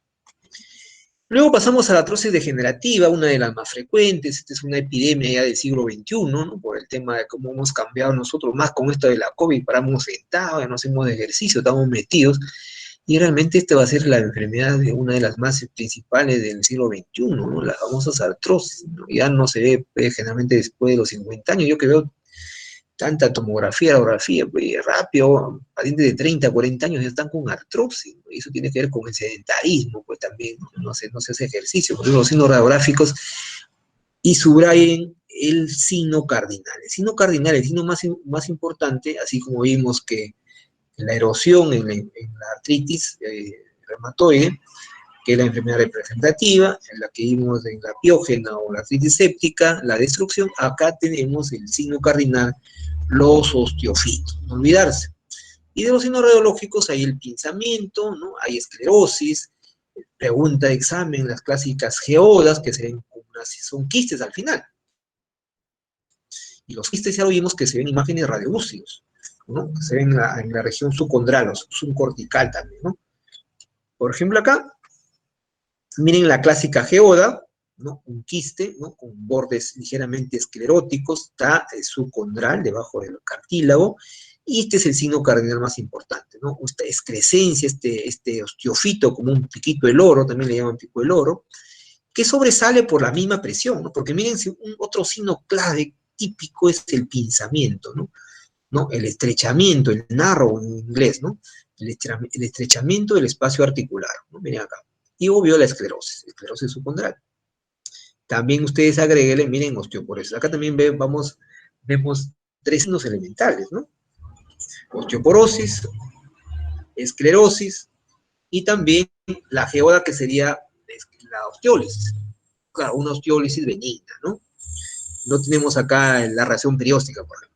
Luego pasamos a la artrosis degenerativa, una de las más frecuentes. Esta es una epidemia ya del siglo XXI, ¿no? Por el tema de cómo hemos cambiado nosotros más con esto de la COVID, paramos sentados, ya no hacemos ejercicio, estamos metidos. Y realmente esta va a ser la enfermedad de una de las más principales del siglo XXI, ¿no? Las famosas artrosis, ¿no? Ya no se ve, pues, generalmente después de los 50 años. Yo que veo tanta tomografía, radiografía, pues rápido, pacientes de 30, 40 años ya están con artrosis, ¿no? Y eso tiene que ver con el sedentarismo, pues también, no se hace ejercicio, por eso los signos radiográficos, y subrayen el signo cardinal. El signo cardinal, el signo más importante, así como vimos que la erosión en la artritis reumatoide, que es la enfermedad representativa, en la que vimos en la piógena o la artritis séptica, la destrucción, acá tenemos el signo cardinal, los osteofitos, no olvidarse. Y de los signos radiológicos hay el pinzamiento, ¿no? Hay esclerosis, pregunta de examen, las clásicas geodas, que son quistes al final. Y los quistes ya lo vimos que se ven imágenes radiolúcidos, ¿no? Que se ven en la región subcondral o subcortical también, ¿no? Por ejemplo, acá, miren la clásica geoda, ¿no? Un quiste, ¿no? Con bordes ligeramente escleróticos, está subcondral, debajo del cartílago, y este es el signo cardinal más importante, ¿no? Esta excrescencia, este osteofito, como un piquito del oro, también le llaman pico del oro, que sobresale por la misma presión, ¿no? Porque miren, otro signo clave típico es el pinzamiento, ¿no? El estrechamiento, el narrow en inglés, ¿no? El estrechamiento del espacio articular, ¿no? Miren acá. Y obvio la esclerosis subcondral. También ustedes agréguenle, miren, osteoporosis. Acá también vemos tres signos elementales, ¿no? Osteoporosis, esclerosis y también la geoda, que sería la osteólisis. Claro, una osteólisis benigna, ¿no? No tenemos acá la reacción perióstica, por ejemplo.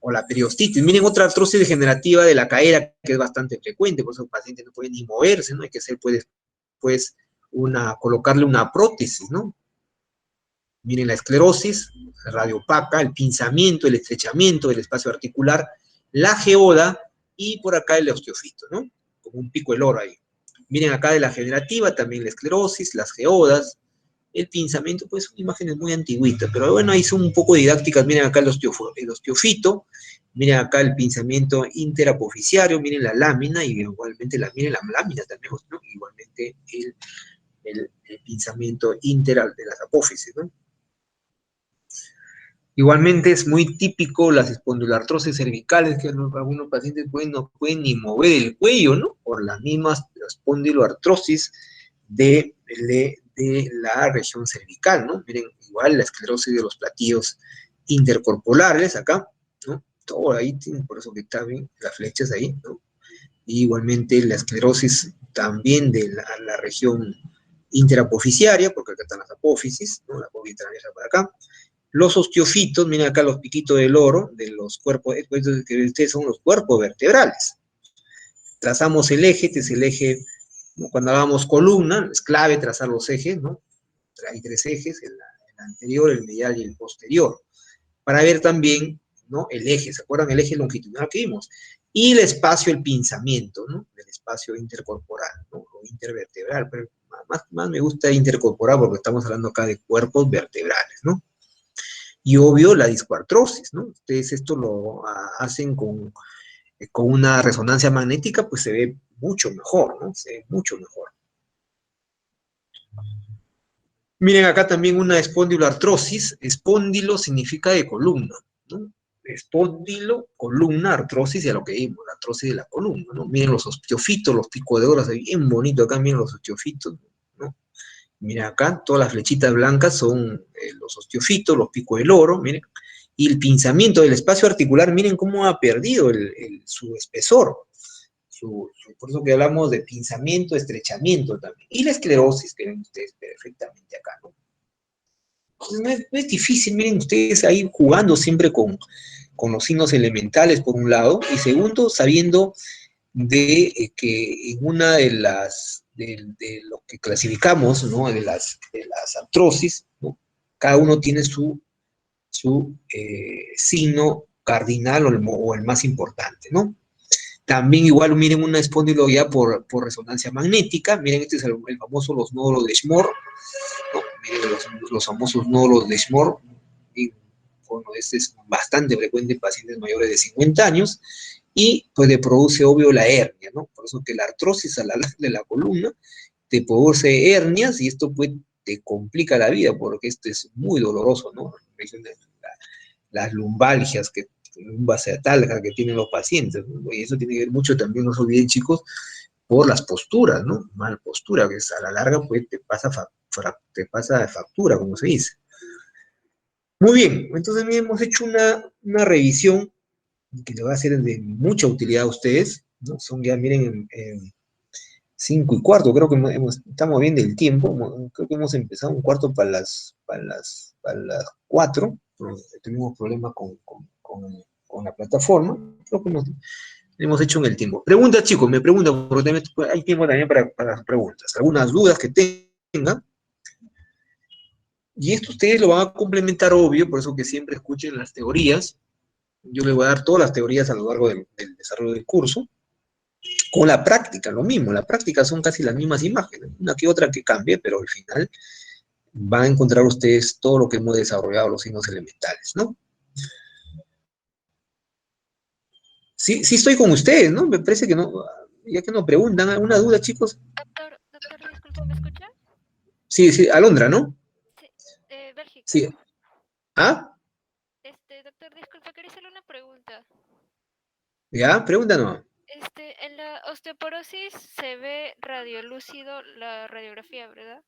O la periostitis. Miren, otra artrosis degenerativa de la cadera, que es bastante frecuente, por eso el paciente no puede ni moverse, ¿no? Hay que hacer, pues, colocarle una prótesis, ¿no? Miren la esclerosis, la radiopaca, el pinzamiento, el estrechamiento del espacio articular, la geoda y por acá el osteofito, ¿no? Como un pico del oro ahí. Miren acá de la generativa, también la esclerosis, las geodas, El pinzamiento, pues son imágenes muy antiguitas, pero bueno, ahí son un poco didácticas. Miren acá el osteofito, miren acá el pinzamiento interapoficiario, miren la lámina, y igualmente miren la lámina también, ¿no? Igualmente el pinzamiento interal de las apófisis, ¿no? Igualmente es muy típico las espondiloartrosis cervicales, que algunos pacientes no pueden ni mover el cuello, ¿no? Por las mismas espondiloartrosis de la región cervical, ¿no? Miren, igual la esclerosis de los platillos intercorporales acá, ¿no? Todo ahí, por eso que está bien las flechas ahí, ¿no? Y igualmente la esclerosis también de la región interapoficiaria, porque acá están las apófisis, ¿no? La apófisis transversal por acá. Los osteofitos, miren acá los piquitos del oro, de los cuerpos, que ustedes son los cuerpos vertebrales. Trazamos el eje, este es el eje, ¿no? Cuando hagamos columna, es clave trazar los ejes, ¿no? Hay tres ejes, el anterior, el medial y el posterior, para ver también, ¿no? El eje, ¿se acuerdan? El eje longitudinal que vimos. Y el espacio, el pinzamiento, ¿no? El espacio intercorporal, ¿no? O intervertebral, pero más me gusta intercorporal porque estamos hablando acá de cuerpos vertebrales, ¿no? Y obvio la discoartrosis, ¿no? Ustedes esto lo hacen con una resonancia magnética, pues se ve mucho mejor, ¿no? Se ve mucho mejor. Miren acá también una espondiloartrosis. Espóndilo significa de columna, ¿no? Espóndilo, columna, artrosis, y a lo que vimos, la artrosis de la columna, ¿no? Miren los osteofitos, los picos de oro, se ve bien bonito acá, miren los osteofitos, ¿no? Miren acá, todas las flechitas blancas son los osteofitos, los picos del oro, miren. Y el pinzamiento del espacio articular, miren cómo ha perdido su espesor. Por eso que hablamos de pinzamiento, estrechamiento también. Y la esclerosis, que ven ustedes perfectamente acá, ¿no? Entonces no es difícil, miren ustedes ahí jugando siempre con los signos elementales, por un lado, y segundo, sabiendo de que en una de lo que clasificamos, ¿no? De las artrosis, ¿no? Cada uno tiene su signo cardinal o el más importante, ¿no? También igual miren una espóndilo ya por resonancia magnética, miren este es el famoso los nódulos de Schmor, ¿no? Miren los famosos nódulos de Schmor, y, bueno, este es bastante frecuente en pacientes mayores de 50 años, y pues le produce obvio la hernia, ¿no? Por eso que la artrosis a la larga de la columna te produce hernias y esto pues te complica la vida porque esto es muy doloroso, ¿no? Las lumbalgias, lumbacetalgia que tienen los pacientes, ¿no? Y eso tiene que ver mucho también, no se olviden chicos, por las posturas, ¿no? Mal postura, que a la larga pues te pasa factura, como se dice. Muy bien, entonces hemos hecho una revisión que le va a ser de mucha utilidad a ustedes, ¿no? Son ya, miren, en 5:15, creo que estamos bien del tiempo, creo que hemos empezado un cuarto para las 4, tenemos problemas con la plataforma, creo que hemos hecho en el tiempo. Preguntas, chicos, me preguntan, porque también hay tiempo también para las preguntas, algunas dudas que tengan, y esto ustedes lo van a complementar, obvio, por eso que siempre escuchen las teorías. Yo les voy a dar todas las teorías a lo largo del desarrollo del curso, con la práctica, lo mismo, la práctica son casi las mismas imágenes, una que otra que cambie, pero al final van a encontrar ustedes todo lo que hemos desarrollado, los signos elementales, ¿no? Sí, sí estoy con ustedes, ¿no? Me parece que no, ya que nos preguntan, ¿alguna duda, chicos? Doctor, disculpe, ¿me escucha? Sí, sí, Alondra, ¿no? Sí, Bélgica. Sí. ¿Ah? Doctor, disculpe, quería hacerle una pregunta. ¿Ya? Pregúntanos. En la osteoporosis se ve radiolúcido la radiografía, ¿verdad?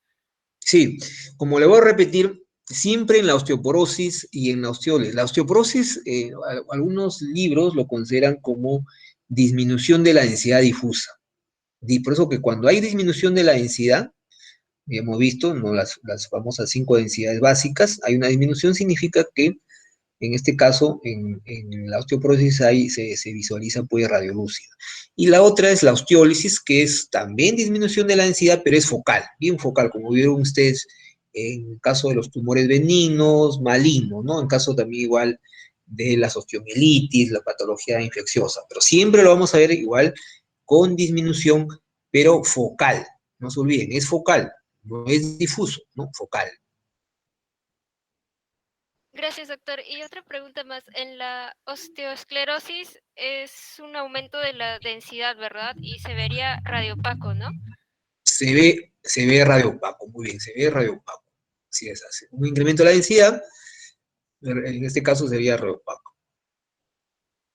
Sí, como le voy a repetir, siempre en la osteoporosis y en la osteólisis. La osteoporosis, algunos libros lo consideran como disminución de la densidad difusa. Y por eso que cuando hay disminución de la densidad, hemos visto, ¿no? Las famosas 5 densidades básicas, hay una disminución, significa que en este caso, en la osteoporosis ahí se visualiza pues radiolúcida. Y la otra es la osteólisis, que es también disminución de la densidad, pero es focal, bien focal, como vieron ustedes en caso de los tumores benignos, malignos, ¿no? En caso también igual de las osteomielitis, la patología infecciosa, pero siempre lo vamos a ver igual con disminución, pero focal, no se olviden, es focal. no es difuso, ¿no? Focal. Gracias, doctor. Y otra pregunta más. En la osteoesclerosis es un aumento de la densidad, ¿verdad? Y se vería radiopaco, ¿no? Se ve radiopaco, muy bien, se ve radiopaco. Si es así. Un incremento de la densidad, en este caso sería radiopaco.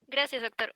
Gracias, doctor.